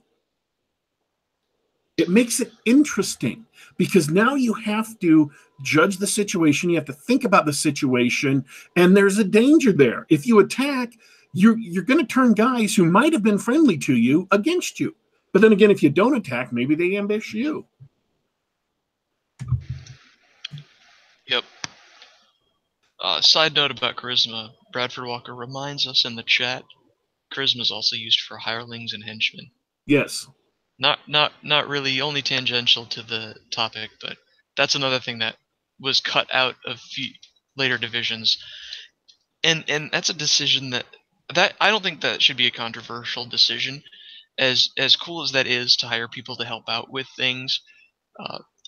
It makes it interesting because now you have to judge the situation. You have to think about the situation, and there's a danger there. If you attack, you're going to turn guys who might have been friendly to you against you. But then again, if you don't attack, maybe they ambush you. Yep. Side note about charisma: Bradford Walker reminds us in the chat, charisma is also used for hirelings and henchmen. Yes. Not really, only tangential to the topic, but that's another thing that was cut out of later divisions, and that's a decision that I don't think that should be a controversial decision. As cool as that is to hire people to help out with things,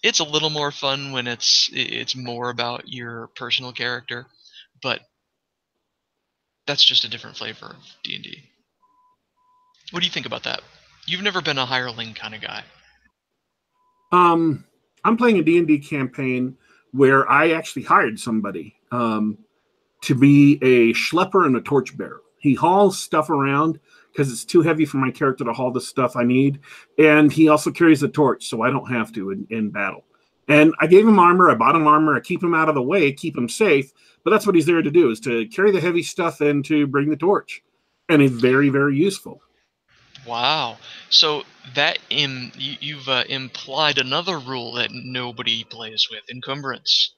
it's a little more fun when it's more about your personal character, but that's just a different flavor of D&D. What do you think about that? You've never been a hireling kind of guy. I'm playing a D&D campaign where I actually hired somebody to be a schlepper and a torchbearer. He hauls stuff around because it's too heavy for my character to haul the stuff I need, and he also carries a torch, so I don't have to in battle. And I gave him armor. I bought him armor. I keep him out of the way, keep him safe. But that's what he's there to do, is to carry the heavy stuff and to bring the torch. And it's very, very useful. Wow. So that you've implied another rule that nobody plays with: encumbrance.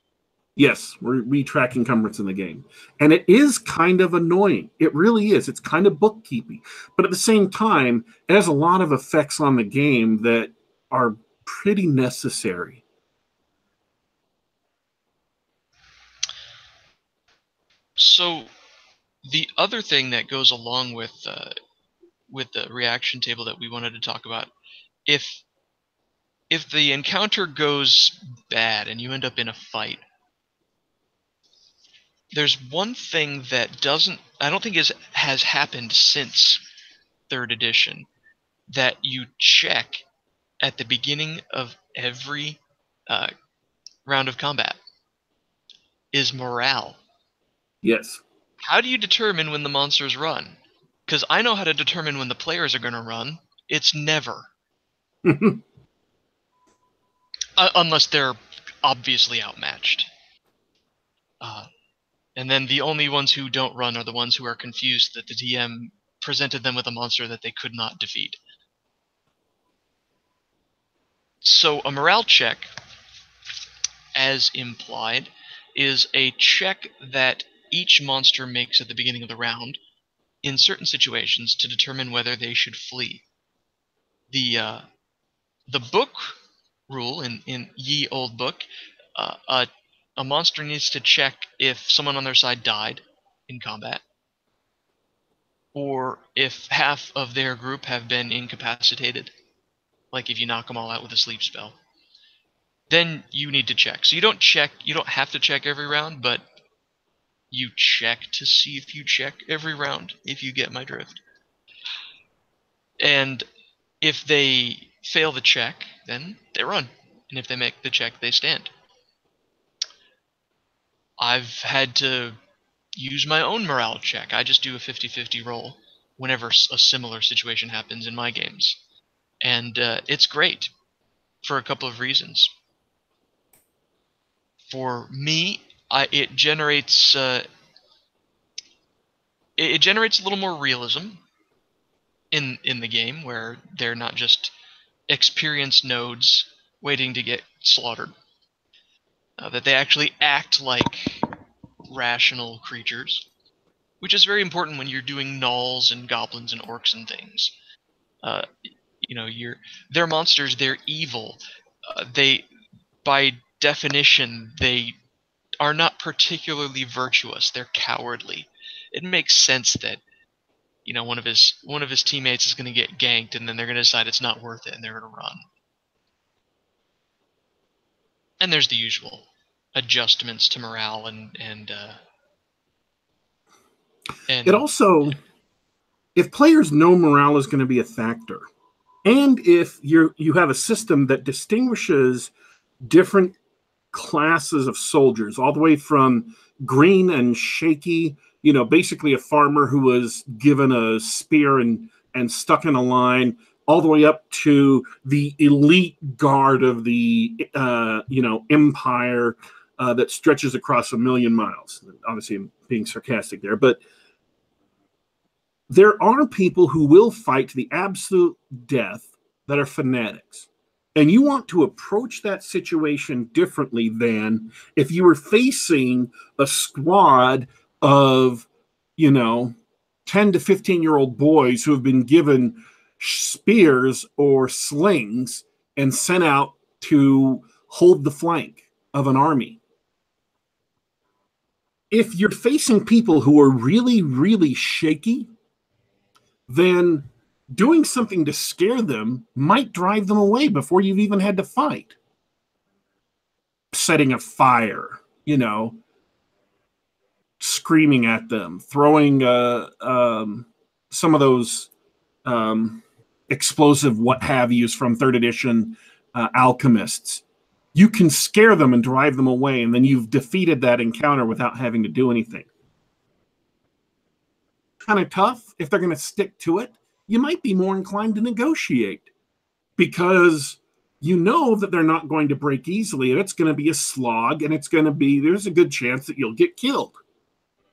Yes, we track encumbrance in the game. And it is kind of annoying. It really is. It's kind of bookkeeping. But at the same time, it has a lot of effects on the game that are pretty necessary. So the other thing that goes along with the reaction table that we wanted to talk about, if the encounter goes bad and you end up in a fight, there's one thing that I don't think has happened since 3rd edition, that you check at the beginning of every round of combat, is morale. Yes. How do you determine when the monsters run? Because I know how to determine when the players are going to run. It's never. Unless they're obviously outmatched. And then the only ones who don't run are the ones who are confused that the DM presented them with a monster that they could not defeat. So a morale check, as implied, is a check that each monster makes at the beginning of the round in certain situations to determine whether they should flee. The book rule in Ye Old Book, a monster needs to check if someone on their side died in combat, or if half of their group have been incapacitated, like if you knock them all out with a sleep spell. Then you need to check. So you don't have to check every round, but you check to see if you check every round, if you get my drift. And if they fail the check, then they run. And if they make the check, they stand. I've had to use my own morale check. I just do a 50-50 roll whenever a similar situation happens in my games. And it's great for a couple of reasons. For me, it generates a little more realism in the game, where they're not just experienced nodes waiting to get slaughtered. That they actually act like rational creatures, which is very important when you're doing gnolls and goblins and orcs and things. They're monsters. They're evil. They, by definition, they are not particularly virtuous. They're cowardly. It makes sense that one of his teammates is going to get ganked, and then they're going to decide it's not worth it, and they're going to run. And there's the usual adjustments to morale and it also, if players know morale is going to be a factor, and if you have a system that distinguishes different classes of soldiers, all the way from green and shaky, basically a farmer who was given a spear and stuck in a line, all the way up to the elite guard of the empire that stretches across 1,000,000 miles. Obviously, I'm being sarcastic there, but there are people who will fight to the absolute death that are fanatics. And you want to approach that situation differently than if you were facing a squad of, 10 to 15-year-old boys who have been given spears or slings and sent out to hold the flank of an army. If you're facing people who are really, really shaky, then doing something to scare them might drive them away before you've even had to fight. Setting a fire, screaming at them, throwing some of those explosive what have yous from 3rd edition alchemists. You can scare them and drive them away, and then you've defeated that encounter without having to do anything. Kind of tough. If they're going to stick to it, you might be more inclined to negotiate, because you know that they're not going to break easily, and it's going to be a slog, and there's a good chance that you'll get killed.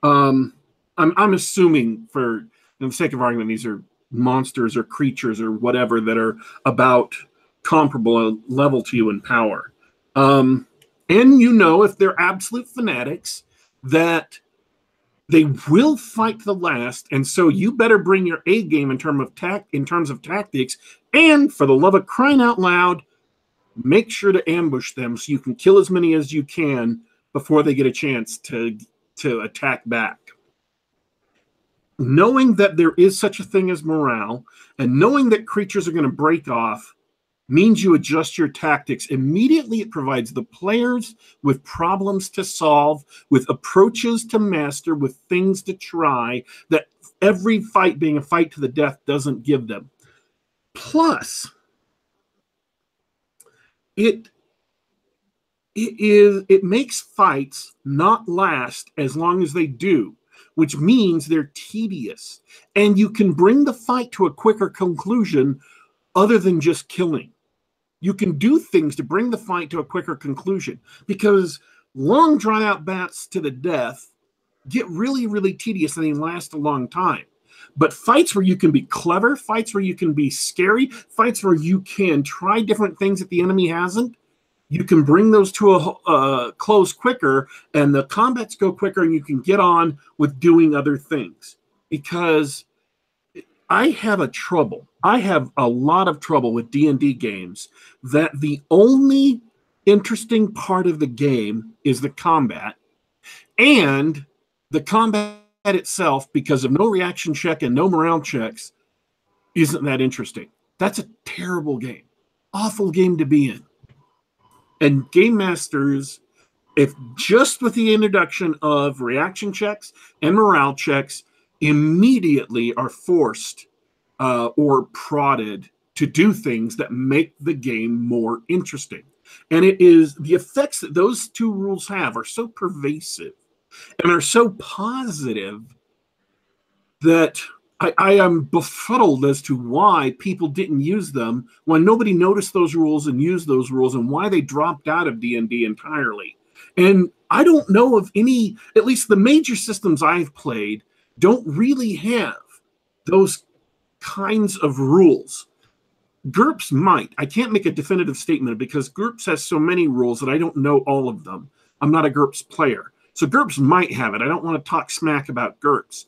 I'm assuming, for the sake of argument, these are monsters or creatures or whatever that are about comparable level to you in power. And if they're absolute fanatics, that they will fight to the last, and so you better bring your A game in terms of tactics, and for the love of crying out loud, make sure to ambush them so you can kill as many as you can before they get a chance to attack back. Knowing that there is such a thing as morale, and knowing that creatures are going to break off, means you adjust your tactics. Immediately, it provides the players with problems to solve, with approaches to master, with things to try that every fight being a fight to the death doesn't give them. Plus, it makes fights not last as long as they do, which means they're tedious. And you can bring the fight to a quicker conclusion other than just killing. You can do things to bring the fight to a quicker conclusion, because long drawn out bats to the death get really, really tedious and they last a long time. But fights where you can be clever, fights where you can be scary, fights where you can try different things that the enemy hasn't, you can bring those to a close quicker, and the combats go quicker, and you can get on with doing other things. Because I have a lot of trouble with D&D games that the only interesting part of the game is the combat, and the combat itself, because of no reaction check and no morale checks, isn't that interesting. That's a terrible game. Awful game to be in. And game masters, if just with the introduction of reaction checks and morale checks, immediately are forced or prodded to do things that make the game more interesting. And it is the effects that those two rules have are so pervasive and are so positive that I am befuddled as to why people didn't use them, when nobody noticed those rules and used those rules, and why they dropped out of D&D entirely. And I don't know of any, at least the major systems I've played, don't really have those kinds of rules. GURPS might. I can't make a definitive statement because GURPS has so many rules that I don't know all of them. I'm not a GURPS player. So GURPS might have it. I don't want to talk smack about GURPS.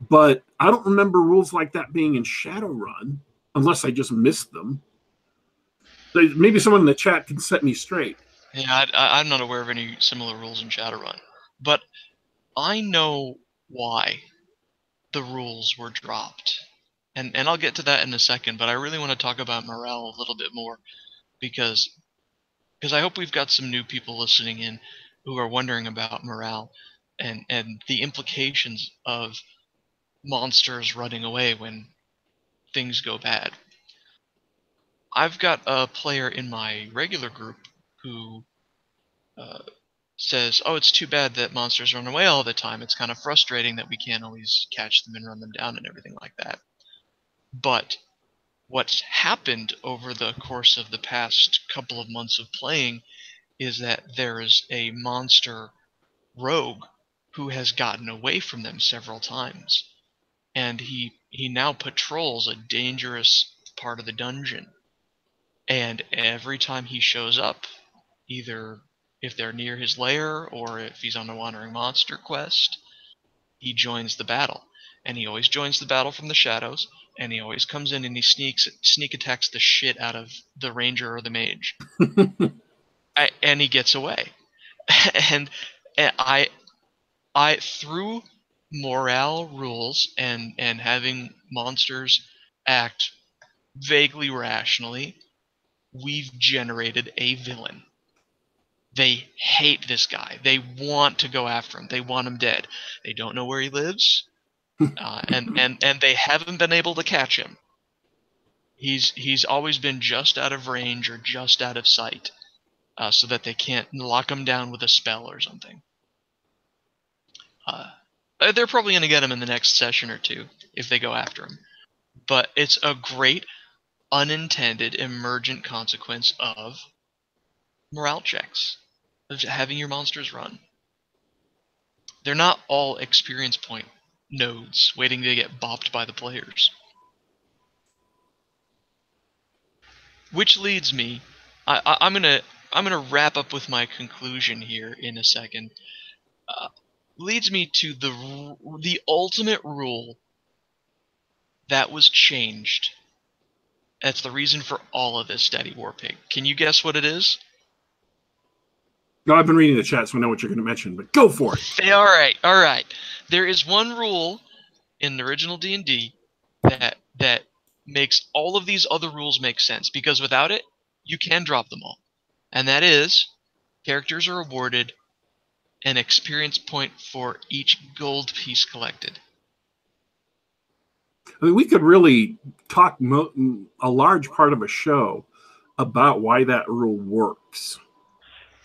But I don't remember rules like that being in Shadowrun, unless I just missed them. Maybe someone in the chat can set me straight. Yeah, I'm not aware of any similar rules in Shadowrun. But I know why the rules were dropped. And I'll get to that in a second, but I really want to talk about morale a little bit more, because I hope we've got some new people listening in who are wondering about morale and the implications of monsters running away when things go bad. I've got a player in my regular group who says, "Oh, it's too bad that monsters run away all the time. It's kind of frustrating that we can't always catch them and run them down and everything like that." But What's happened over the course of the past couple of months of playing is that there is a monster rogue who has gotten away from them several times, and he now patrols a dangerous part of the dungeon. And every time he shows up, either if they're near his lair or if he's on a wandering monster quest, he joins the battle. And he always joins the battle from the shadows, and he always comes in and he sneak attacks the shit out of the ranger or the mage. And he gets away. and, and I through morale rules and having monsters act vaguely rationally, we've generated a villain. They hate this guy. They want to go after him. They want him dead. They don't know where he lives, and they haven't been able to catch him. He's always been just out of range or just out of sight, so that they can't lock him down with a spell or something. They're probably going to get him in the next session or two if they go after him. But it's a great unintended emergent consequence of morale checks, of having your monsters run. They're not all experience point nodes waiting to get bopped by the players. Which leads me, I'm gonna wrap up with my conclusion here in a second. Leads me to the ultimate rule that was changed. That's the reason for all of this, Daddy Warpig. Can you guess what it is? No, I've been reading the chat, so I know what you're going to mention, but go for it. All right. There is one rule in the original D&D that makes all of these other rules make sense, because without it, you can drop them all. And that is, characters are awarded an experience point for each gold piece collected. I mean, we could really talk a large part of a show about why that rule works.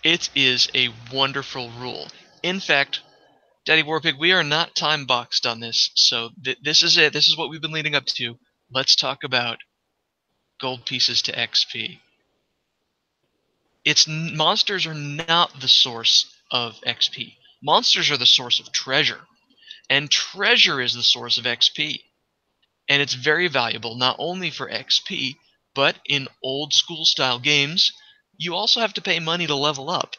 It is a wonderful rule. In fact, Daddy Warpig, we are not time boxed on this, so this is it. This is what we've been leading up to. Let's talk about gold pieces to XP. Monsters are not the source of XP. Monsters are the source of treasure, and treasure is the source of XP. And it's very valuable not only for XP, but in old school style games, you also have to pay money to level up.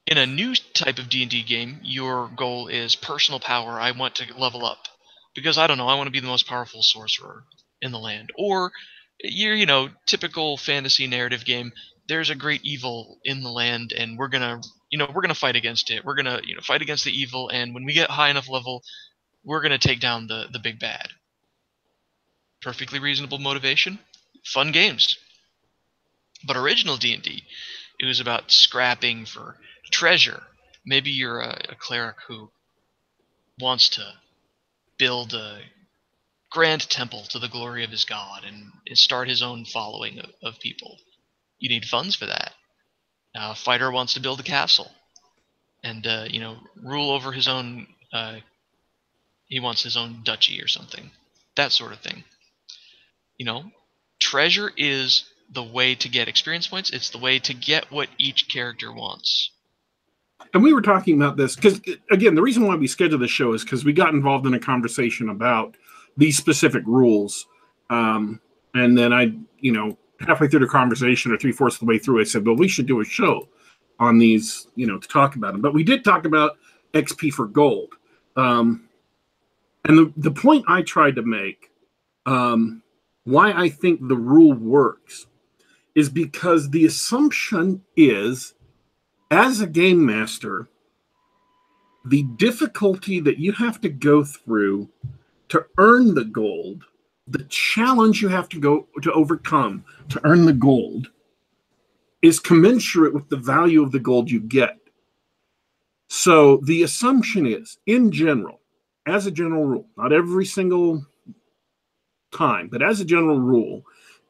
In a new type of D&D game, your goal is personal power. I want to level up because, I don't know, I want to be the most powerful sorcerer in the land. Or your typical fantasy narrative game, there's a great evil in the land and we're going to fight against it. We're going to fight against the evil, and when we get high enough level, we're going to take down the big bad. Perfectly reasonable motivation. Fun games. But original D&D, it was about scrapping for treasure. Maybe you're a cleric who wants to build a grand temple to the glory of his god and start his own following of people. You need funds for that. A fighter wants to build a castle and rule over his own. He wants his own duchy or something. That sort of thing. Treasure is the way to get experience points. It's the way to get what each character wants. And we were talking about this because, again, the reason why we scheduled this show is because we got involved in a conversation about these specific rules. And then I, halfway through the conversation or 3/4 of the way through, I said, well, we should do a show on these, to talk about them. But we did talk about XP for gold. And the point I tried to make, why I think the rule works, is because the assumption is, as a game master, the difficulty that you have to go through to earn the gold, the challenge you have to overcome to earn the gold, is commensurate with the value of the gold you get. So the assumption is, in general, as a general rule, not every single time, but as a general rule,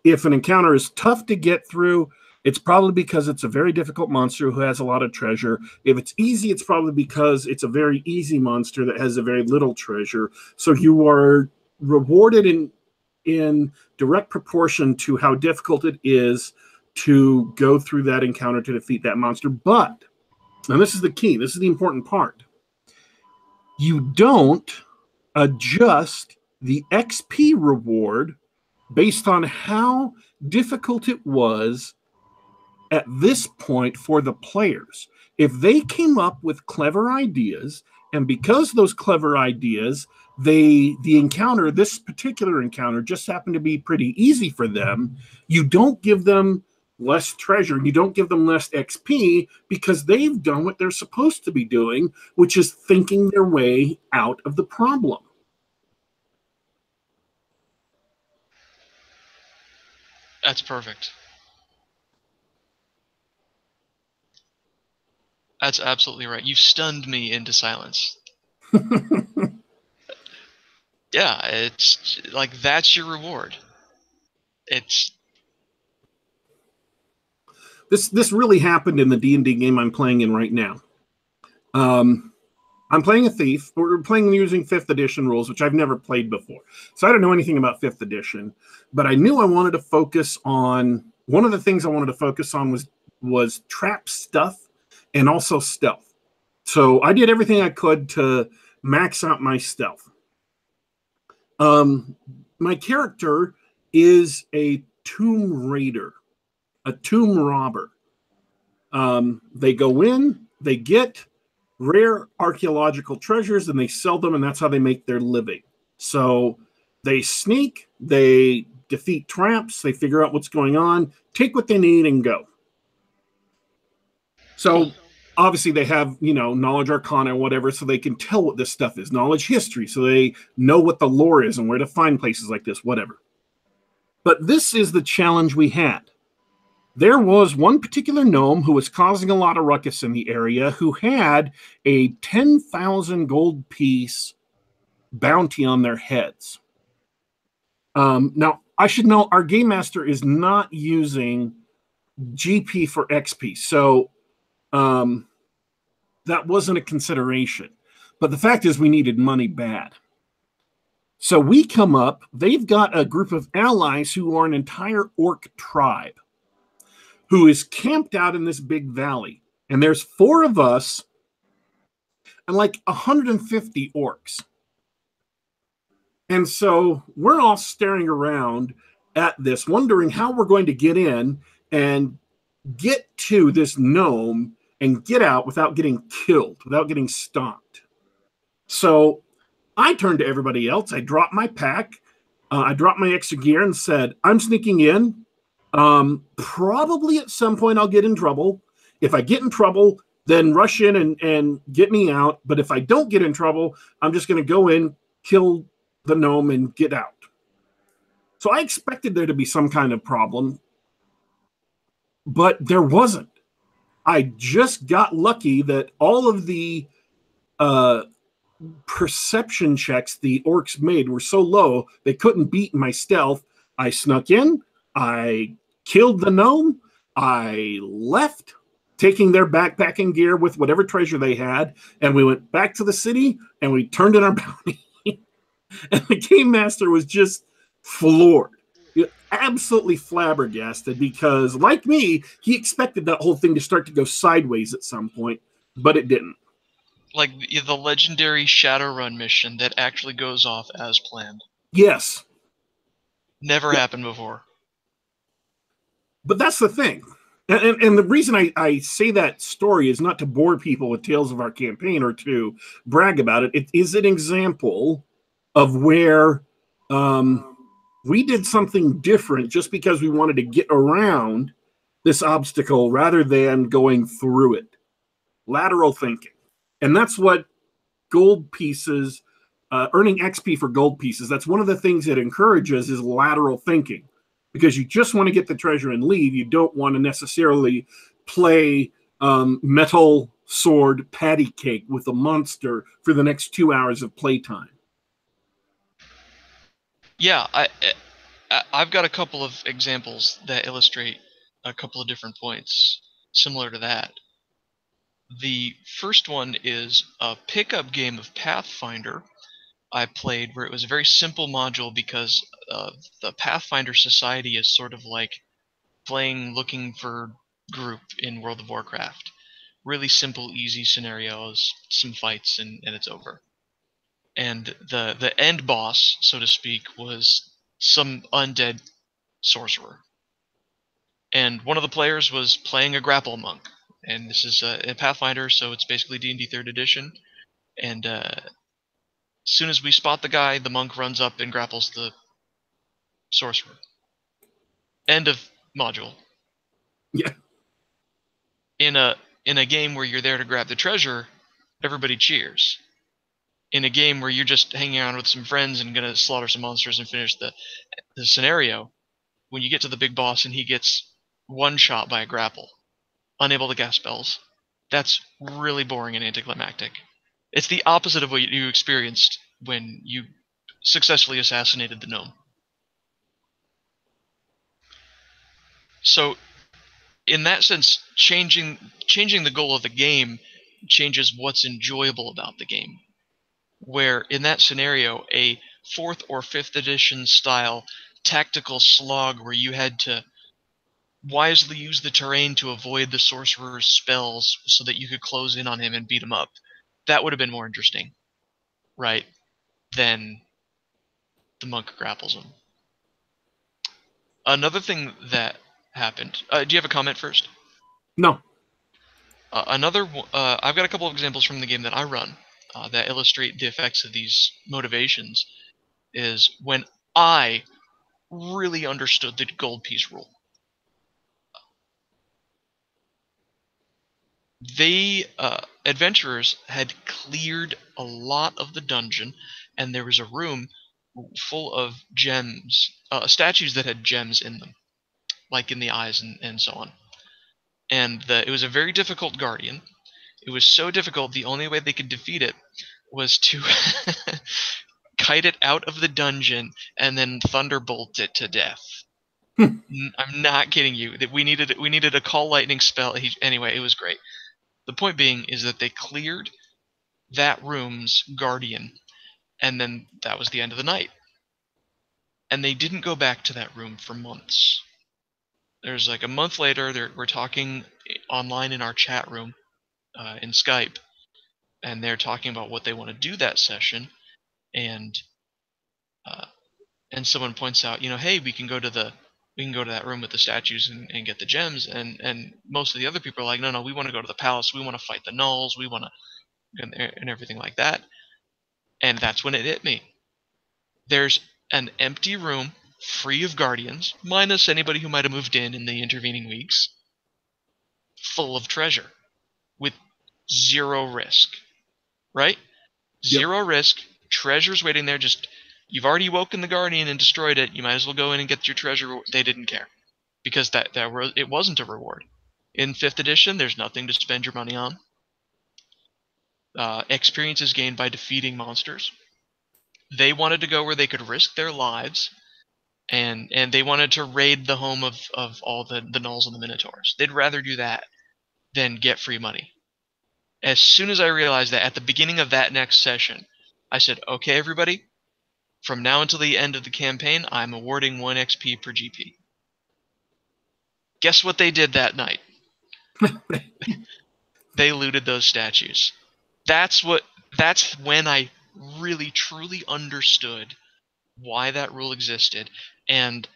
if an encounter is tough to get through, it's probably because it's a very difficult monster who has a lot of treasure. If it's easy, it's probably because it's a very easy monster that has a very little treasure. So you are rewarded in direct proportion to how difficult it is to go through that encounter to defeat that monster. But, and this is the key, this is the important part, you don't adjust the XP reward based on how difficult it was at this point for the players. If they came up with clever ideas, and because those clever ideas, the encounter, this particular encounter, just happened to be pretty easy for them, you don't give them less treasure and you don't give them less XP because they've done what they're supposed to be doing, which is thinking their way out of the problem. That's perfect. That's absolutely right. You stunned me into silence. Yeah, it's like that's your reward. It's this really happened in the D&D game I'm playing in right now. I'm playing a thief. We're playing using 5th edition rules, which I've never played before. So I don't know anything about 5th edition, but I knew I wanted to focus on, one of the things I wanted to focus on was trap stuff and also stealth. So I did everything I could to max out my stealth. My character is a tomb raider, a tomb robber. They go in, they get rare archaeological treasures, and they sell them, and that's how they make their living. So they sneak, they defeat traps, they figure out what's going on, take what they need, and go. So obviously they have, knowledge arcana or whatever, so they can tell what this stuff is. Knowledge history, so they know what the lore is and where to find places like this, whatever. But this is the challenge we had. There was one particular gnome who was causing a lot of ruckus in the area who had a 10,000 gold piece bounty on their heads. Now, I should know our game master is not using GP for XP, so that wasn't a consideration. But the fact is we needed money bad. So we come up, they've got a group of allies who are an entire orc tribe who is camped out in this big valley. And there's 4 of us and like 150 orcs. And so we're all staring around at this, wondering how we're going to get in and get to this gnome and get out without getting killed, without getting stomped. So I turned to everybody else. I dropped my pack. I dropped my extra gear and said, I'm sneaking in. Probably at some point I'll get in trouble. If I get in trouble, then rush in and get me out. But if I don't get in trouble, I'm just going to go in, kill the gnome, and get out. So I expected there to be some kind of problem, but there wasn't. I just got lucky that all of the perception checks the orcs made were so low they couldn't beat my stealth. I snuck in, I killed the gnome, I left, taking their backpacking gear with whatever treasure they had, and we went back to the city and we turned in our bounty. And the game master was just floored, absolutely flabbergasted, because like me, he expected that whole thing to start to go sideways at some point, but it didn't. like the legendary Shadowrun mission that actually goes off as planned. Yes. Never happened before. But that's the thing. And the reason I say that story is not to bore people with tales of our campaign or to brag about it. It is an example of where we did something different just because we wanted to get around this obstacle rather than going through it. Lateral thinking. And that's what gold pieces, earning XP for gold pieces, that's one of the things it encourages is lateral thinking. Because you just want to get the treasure and leave. You don't want to necessarily play metal sword patty cake with a monster for the next 2 hours of playtime. Yeah, I've got a couple of examples that illustrate a couple of different points similar to that. The first one is a pickup game of Pathfinder I played where it was a very simple module because the Pathfinder Society is sort of like playing Looking for Group in World of Warcraft. Really simple, easy scenarios, some fights, and it's over. And the end boss, so to speak, was some undead sorcerer. And one of the players was playing a grapple monk. And this is a Pathfinder, so it's basically D&D 3rd edition. And as soon as we spot the guy, the monk runs up and grapples the sorcerer. End of module. Yeah. In a game where you're there to grab the treasure, everybody cheers. In a game where you're just hanging around with some friends and gonna slaughter some monsters and finish the scenario, when you get to the big boss and he gets one shot by a grapple, unable to cast spells, that's really boring and anticlimactic. It's the opposite of what you experienced when you successfully assassinated the gnome. So, in that sense, changing the goal of the game changes what's enjoyable about the game. Where in that scenario, a 4th or 5th edition style tactical slog where you had to wisely use the terrain to avoid the sorcerer's spells so that you could close in on him and beat him up, that would have been more interesting, right, than the monk grapples him. Another thing that happened. Do you have a comment first? No. I've got a couple of examples from the game that I run that illustrate the effects of these motivations. Is when I really understood the gold piece rule. They adventurers had cleared a lot of the dungeon, and there was a room full of gems, statues that had gems in them, like in the eyes and so on. And it was a very difficult guardian. It was so difficult, the only way they could defeat it was to kite it out of the dungeon and then thunderbolt it to death. I'm not kidding you. That we needed a call lightning spell. Anyway, it was great. The point being is that they cleared that room's guardian, and then that was the end of the night. And they didn't go back to that room for months. There's like a month later, we're talking online in our chat room in Skype, and they're talking about what they want to do that session, and someone points out, hey, we can go to that room with the statues and get the gems, and most of the other people are like, no, we want to go to the palace, we want to fight the gnolls, we want to, and everything like that. And that's when it hit me. There's an empty room, free of guardians, minus anybody who might have moved in the intervening weeks, full of treasure, with zero risk, right? Yep. Zero risk, treasure's waiting there, just, you've already woken the guardian and destroyed it, you might as well go in and get your treasure. They didn't care, because it wasn't a reward. In 5th edition, there's nothing to spend your money on. Experience is gained by defeating monsters. They wanted to go where they could risk their lives, and they wanted to raid the home of all the gnolls and the minotaurs. They'd rather do that than get free money. As soon as I realized that, at the beginning of that next session, I said, okay, everybody, from now until the end of the campaign, I'm awarding 1 XP per GP. Guess what they did that night? They looted those statues. That's when I really truly understood why that rule existed. And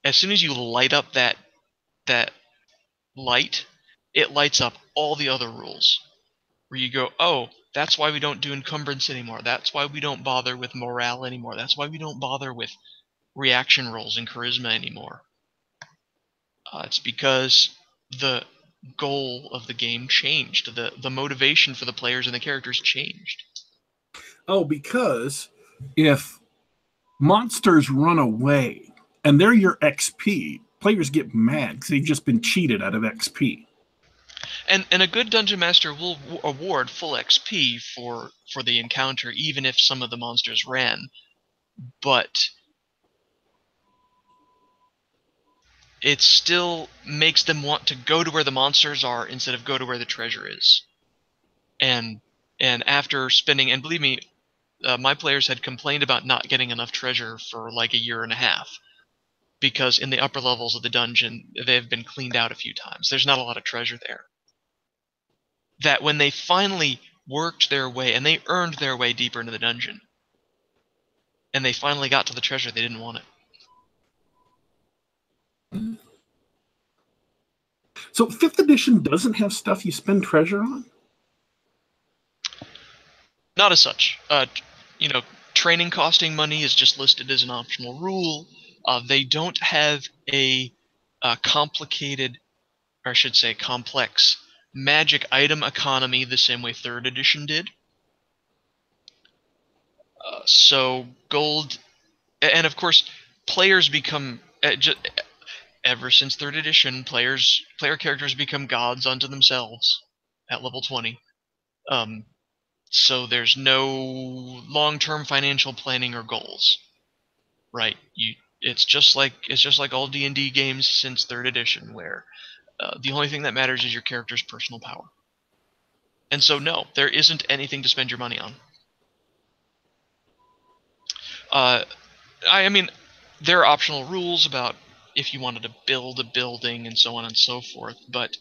as soon as you light up that light, it lights up all the other rules. Where you go, oh, that's why we don't do encumbrance anymore. That's why we don't bother with morale anymore. That's why we don't bother with reaction rolls and charisma anymore. It's because the goal of the game changed. The motivation for the players and the characters changed. Oh, because if monsters run away and they're your XP, players get mad because they've just been cheated out of XP. And a good dungeon master will award full XP for the encounter, even if some of the monsters ran. But it still makes them want to go to where the monsters are instead of go to where the treasure is. And after spending, and believe me, my players had complained about not getting enough treasure for like a year and a half, because in the upper levels of the dungeon, they've been cleaned out a few times. There's not a lot of treasure there. That when they finally worked their way, and they earned their way deeper into the dungeon, and they finally got to the treasure, they didn't want it. So 5th edition doesn't have stuff you spend treasure on? Not as such. Training costing money is just listed as an optional rule. They don't have a complicated, or I should say complex, magic item economy the same way 3rd edition did. So gold, and of course, players become ever since 3rd edition, player characters become gods unto themselves at level 20. So there's no long-term financial planning or goals, right? It's just like all D&D games since 3rd edition, where the only thing that matters is your character's personal power. And so no, there isn't anything to spend your money on. I mean, there are optional rules about if you wanted to build a building and so on and so forth, but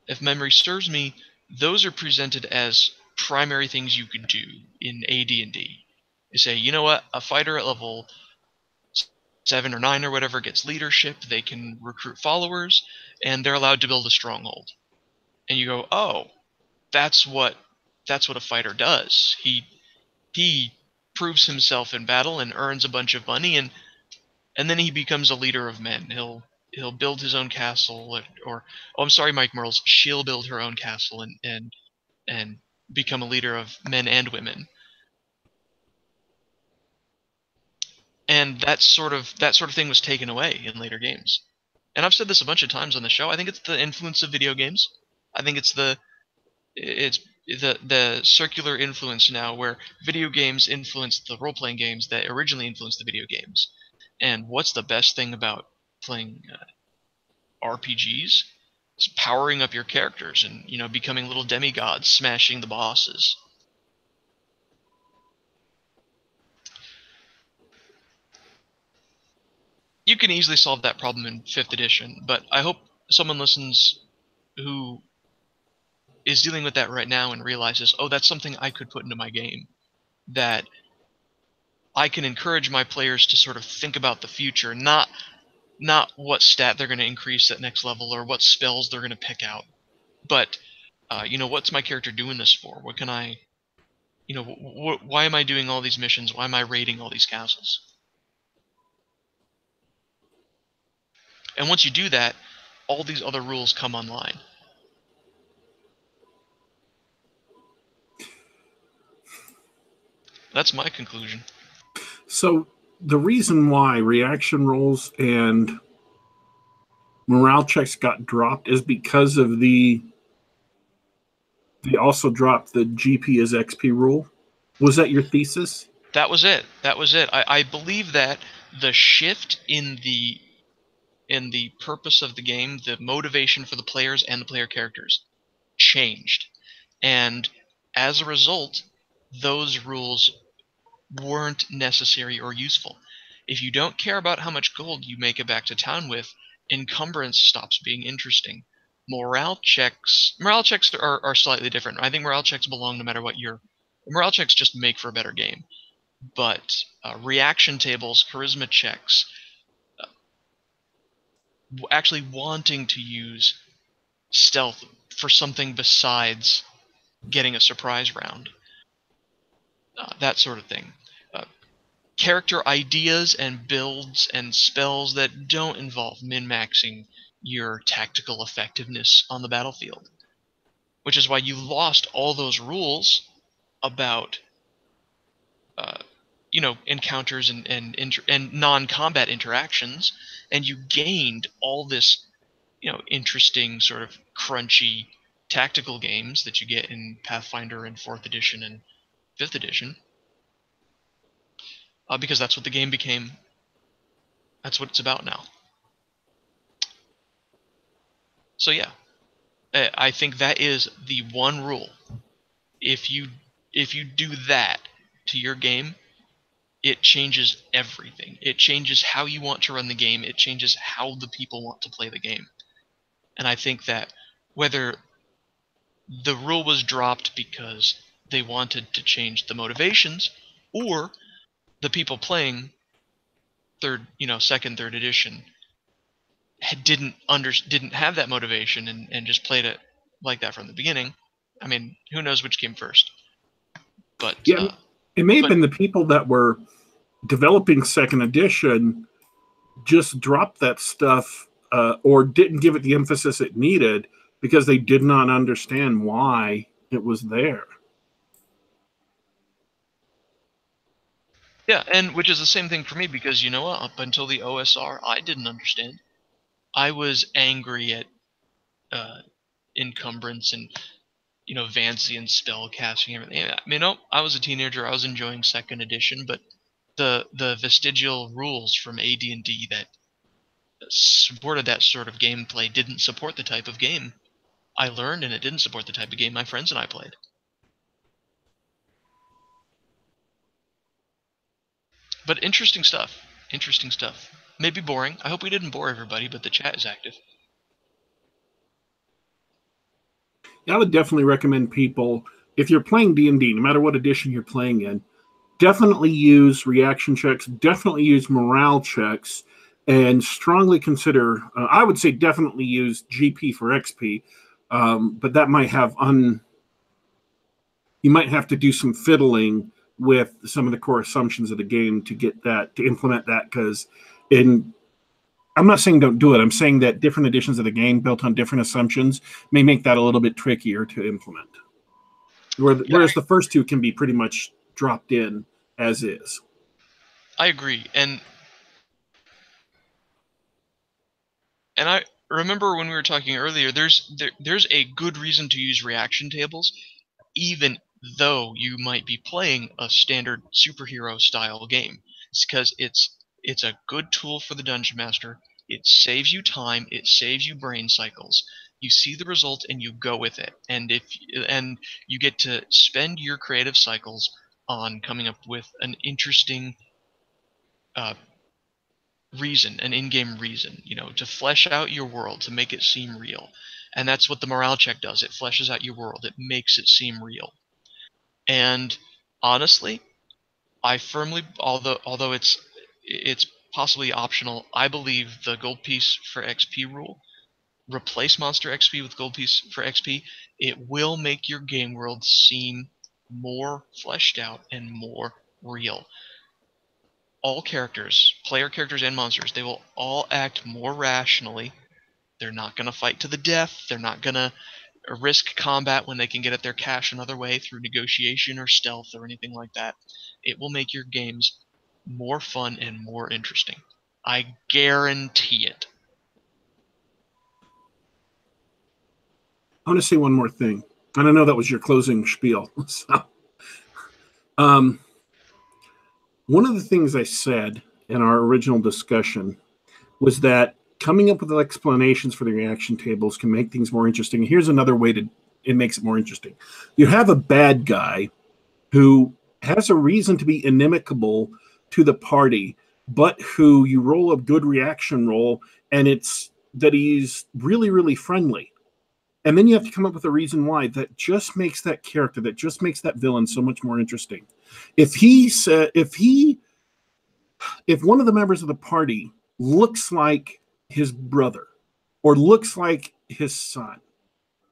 if memory serves me, those are presented as primary things you could do in AD&D. You say, you know what, a fighter at level 7 or 9 or whatever gets leadership, they can recruit followers, and they're allowed to build a stronghold. And you go, oh, that's what a fighter does. He proves himself in battle and earns a bunch of money, and then he becomes a leader of men. He'll build his own castle, or oh, I'm sorry, Mike Merles, she'll build her own castle and become a leader of men and women. And that sort of thing was taken away in later games. And I've said this a bunch of times on the show. I think it's the influence of video games. I think it's the circular influence now, where video games influence the role-playing games that originally influenced the video games. And what's the best thing about playing RPGs? It's powering up your characters and becoming little demigods, smashing the bosses. You can easily solve that problem in 5th edition, but I hope someone listens who is dealing with that right now and realizes, oh, that's something I could put into my game. That I can encourage my players to sort of think about the future, not what stat they're going to increase at next level or what spells they're going to pick out, but what's my character doing this for? What can I, why am I doing all these missions? Why am I raiding all these castles? And once you do that, all these other rules come online. That's my conclusion. So the reason why reaction rolls and morale checks got dropped is because of they also dropped the GP as XP rule. Was that your thesis? That was it. I believe that the shift in the purpose of the game, the motivation for the players and the player characters changed. And as a result, those rules weren't necessary or useful. If you don't care about how much gold you make it back to town with, encumbrance stops being interesting. Morale checks are slightly different. I think morale checks belong no matter what morale checks just make for a better game. But reaction tables, charisma checks, actually wanting to use stealth for something besides getting a surprise round, that sort of thing. Character ideas and builds and spells that don't involve min-maxing your tactical effectiveness on the battlefield. Which is why you lost all those rules about encounters and non-combat interactions, and you gained all this interesting sort of crunchy tactical games that you get in Pathfinder and 4th edition and 5th edition. Because that's what the game became. That's what it's about now. So yeah, I think that is the one rule. If if you do that to your game, it changes everything. It changes how you want to run the game. It changes how the people want to play the game. And I think that whether the rule was dropped because they wanted to change the motivations, or the people playing second, third edition didn't have that motivation and just played it like that from the beginning. I mean, who knows which came first? But yeah, it may have been the people that were developing second edition just dropped that stuff or didn't give it the emphasis it needed because they did not understand why it was there. Yeah, and which is the same thing for me, because you know what? Up until the OSR, I didn't understand. I was angry at encumbrance and Vancy and spell casting and everything. I mean, I was a teenager. I was enjoying second edition, but the vestigial rules from AD&D that supported that sort of gameplay didn't support the type of game I learned, and it didn't support the type of game my friends and I played. But interesting stuff. Interesting stuff. Maybe boring. I hope we didn't bore everybody, but the chat is active. I would definitely recommend people, if you're playing D&D, no matter what edition you're playing in, definitely use reaction checks, definitely use morale checks, and strongly consider, I would say definitely use GP for XP, but that might have you might have to do some fiddling with some of the core assumptions of the game to get that, to implement that, because I'm not saying don't do it. I'm saying that different editions of the game built on different assumptions may make that a little bit trickier to implement. Whereas the first two can be pretty much dropped in as is. I agree. And I remember when we were talking earlier, there's a good reason to use reaction tables, even though you might be playing a standard superhero style game. It's because it's a good tool for the dungeon master. It saves you time, it saves you brain cycles. You see the result and you go with it. And you get to spend your creative cycles on coming up with an interesting reason, an in-game reason, to flesh out your world, to make it seem real. And that's what the morale check does. It fleshes out your world. It makes it seem real. And honestly, I firmly, although it's possibly optional, I believe the gold piece for XP rule, replace monster XP with gold piece for XP, it will make your game world seem more fleshed out and more real. All characters, player characters and monsters, they will all act more rationally. They're not going to fight to the death. They're not going to risk combat when they can get at their cash another way through negotiation or stealth or anything like that. It will make your games more fun and more interesting. I guarantee it. I want to say one more thing. And I know that was your closing spiel. So, one of the things I said in our original discussion was that coming up with explanations for the reaction tables can make things more interesting. Here's another way it makes it more interesting. You have a bad guy who has a reason to be inimical to the party, but who you roll a good reaction roll, and it's that he's really, really friendly. And then you have to come up with a reason why that just makes that character, that just makes that villain so much more interesting. If one of the members of the party looks like his brother or looks like his son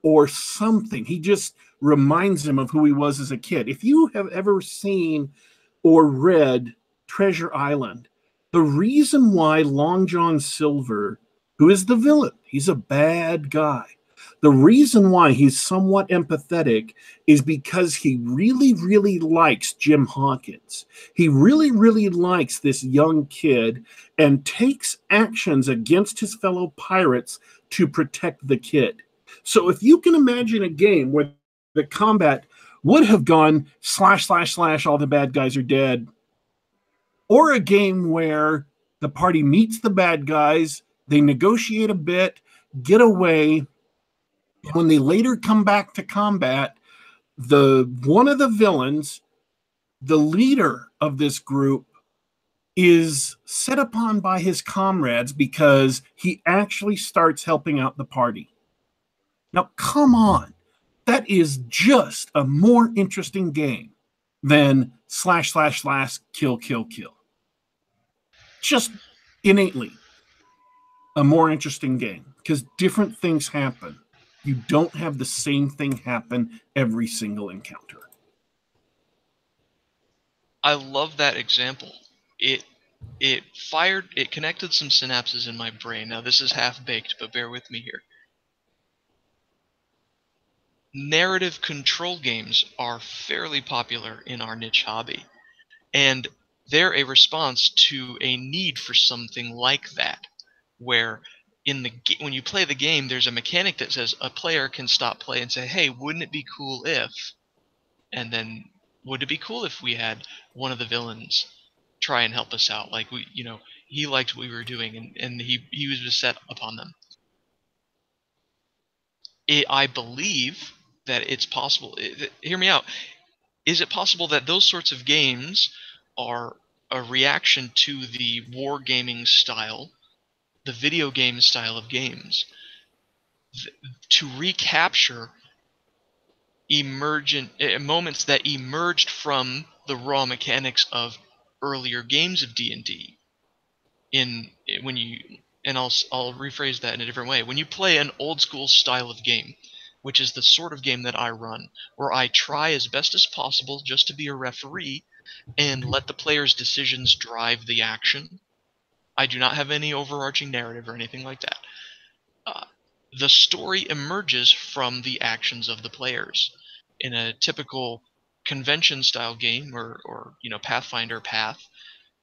or something, he just reminds him of who he was as a kid. If you have ever seen or read Treasure Island, the reason why Long John Silver, who is the villain, he's a bad guy. The reason why he's somewhat empathetic is because he really, really likes Jim Hawkins. He really, really likes this young kid and takes actions against his fellow pirates to protect the kid. So if you can imagine a game where the combat would have gone / all the bad guys are dead, or a game where the party meets the bad guys, they negotiate a bit, get away, when they later come back to combat, the one of the villains, the leader of this group, is set upon by his comrades because he actually starts helping out the party. Now, come on. That is just a more interesting game than slash, slash, slash, kill, kill, kill. Just innately a more interesting game because different things happen. You don't have the same thing happen every single encounter. I love that example. It connected some synapses in my brain. Now this is half baked, but bear with me here. Narrative control games are fairly popular in our niche hobby, and they're a response to a need for something like that, where when you play the game, there's a mechanic that says a player can stop play and say, "Hey, wouldn't it be cool if?" And then, would it be cool if we had one of the villains try and help us out? Like he liked what we were doing, and he was set upon them. I believe that it's possible. Hear me out. Is it possible that those sorts of games are a reaction to the wargaming style, the video game style of games, to recapture emergent moments that emerged from the raw mechanics of earlier games of D&D? When you and I'll rephrase that in a different way. When you play an old school style of game, which is the sort of game that I run, where I try as best as possible just to be a referee and let the player's decisions drive the action. I do not have any overarching narrative or anything like that. The story emerges from the actions of the players. In a typical convention style game or Pathfinder Path,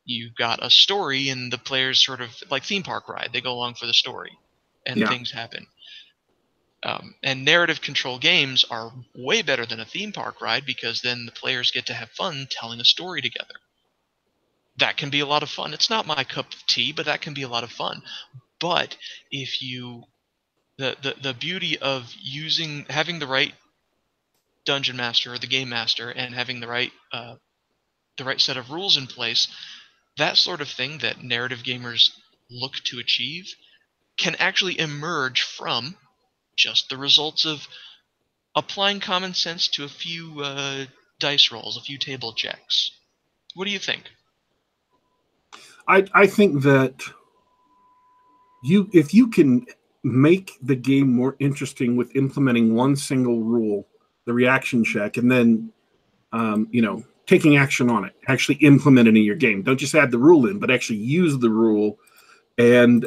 you've got a story and the players sort of like theme park ride. They go along for the story and Yeah. things happen. And narrative control games are way better than a theme park ride because then the players get to have fun telling a story together. That can be a lot of fun. It's not my cup of tea, but that can be a lot of fun. But if you the beauty of having the right dungeon master or the game master and having the right set of rules in place, that sort of thing that narrative gamers look to achieve can actually emerge from just the results of applying common sense to a few dice rolls, a few table checks. What do you think? I think that if you can make the game more interesting with implementing one single rule, the reaction check, and then taking action on it, actually implement it in your game. Don't just add the rule in, but actually use the rule. And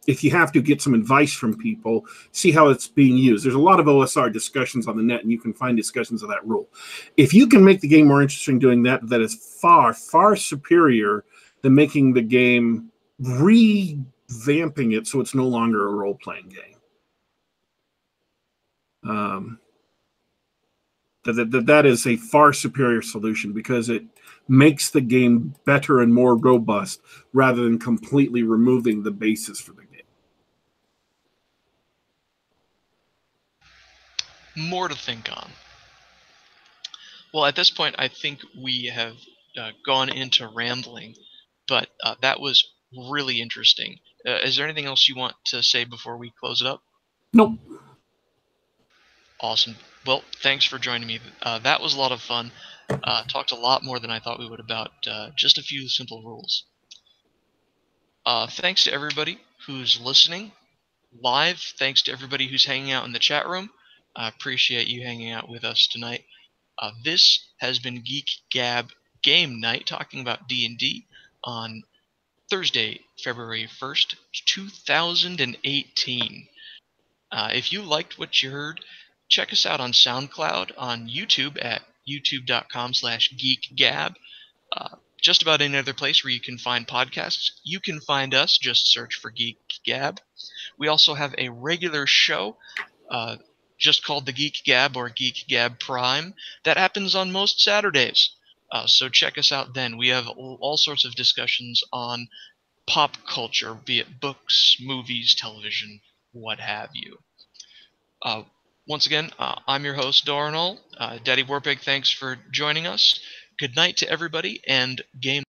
if you have to, get some advice from people, see how it's being used. There's a lot of OSR discussions on the net, and you can find discussions of that rule. If you can make the game more interesting doing that, that is far, far superior than making the game revamping it so it's no longer a role-playing game. That is a far superior solution because it makes the game better and more robust rather than completely removing the basis for the game. More to think on. Well, at this point, I think we have gone into rambling, but that was really interesting. Is there anything else you want to say before we close it up? Nope. Awesome. Well, thanks for joining me. That was a lot of fun. Talked a lot more than I thought we would about just a few simple rules. Thanks to everybody who's listening live. Thanks to everybody who's hanging out in the chat room. I appreciate you hanging out with us tonight. This has been Geek Gab Game Night, talking about D&D on Thursday, February 1st, 2018. If you liked what you heard, check us out on SoundCloud, on YouTube at youtube.com/geekgab. Just about any other place where you can find podcasts, you can find us. Just search for Geek Gab. We also have a regular show just called the Geek Gab or Geek Gab Prime that happens on most Saturdays. So check us out then. We have all sorts of discussions on pop culture, be it books, movies, television, what have you. once again, I'm your host, Dorrinal. Daddy Warpig, thanks for joining us. Good night to everybody, and game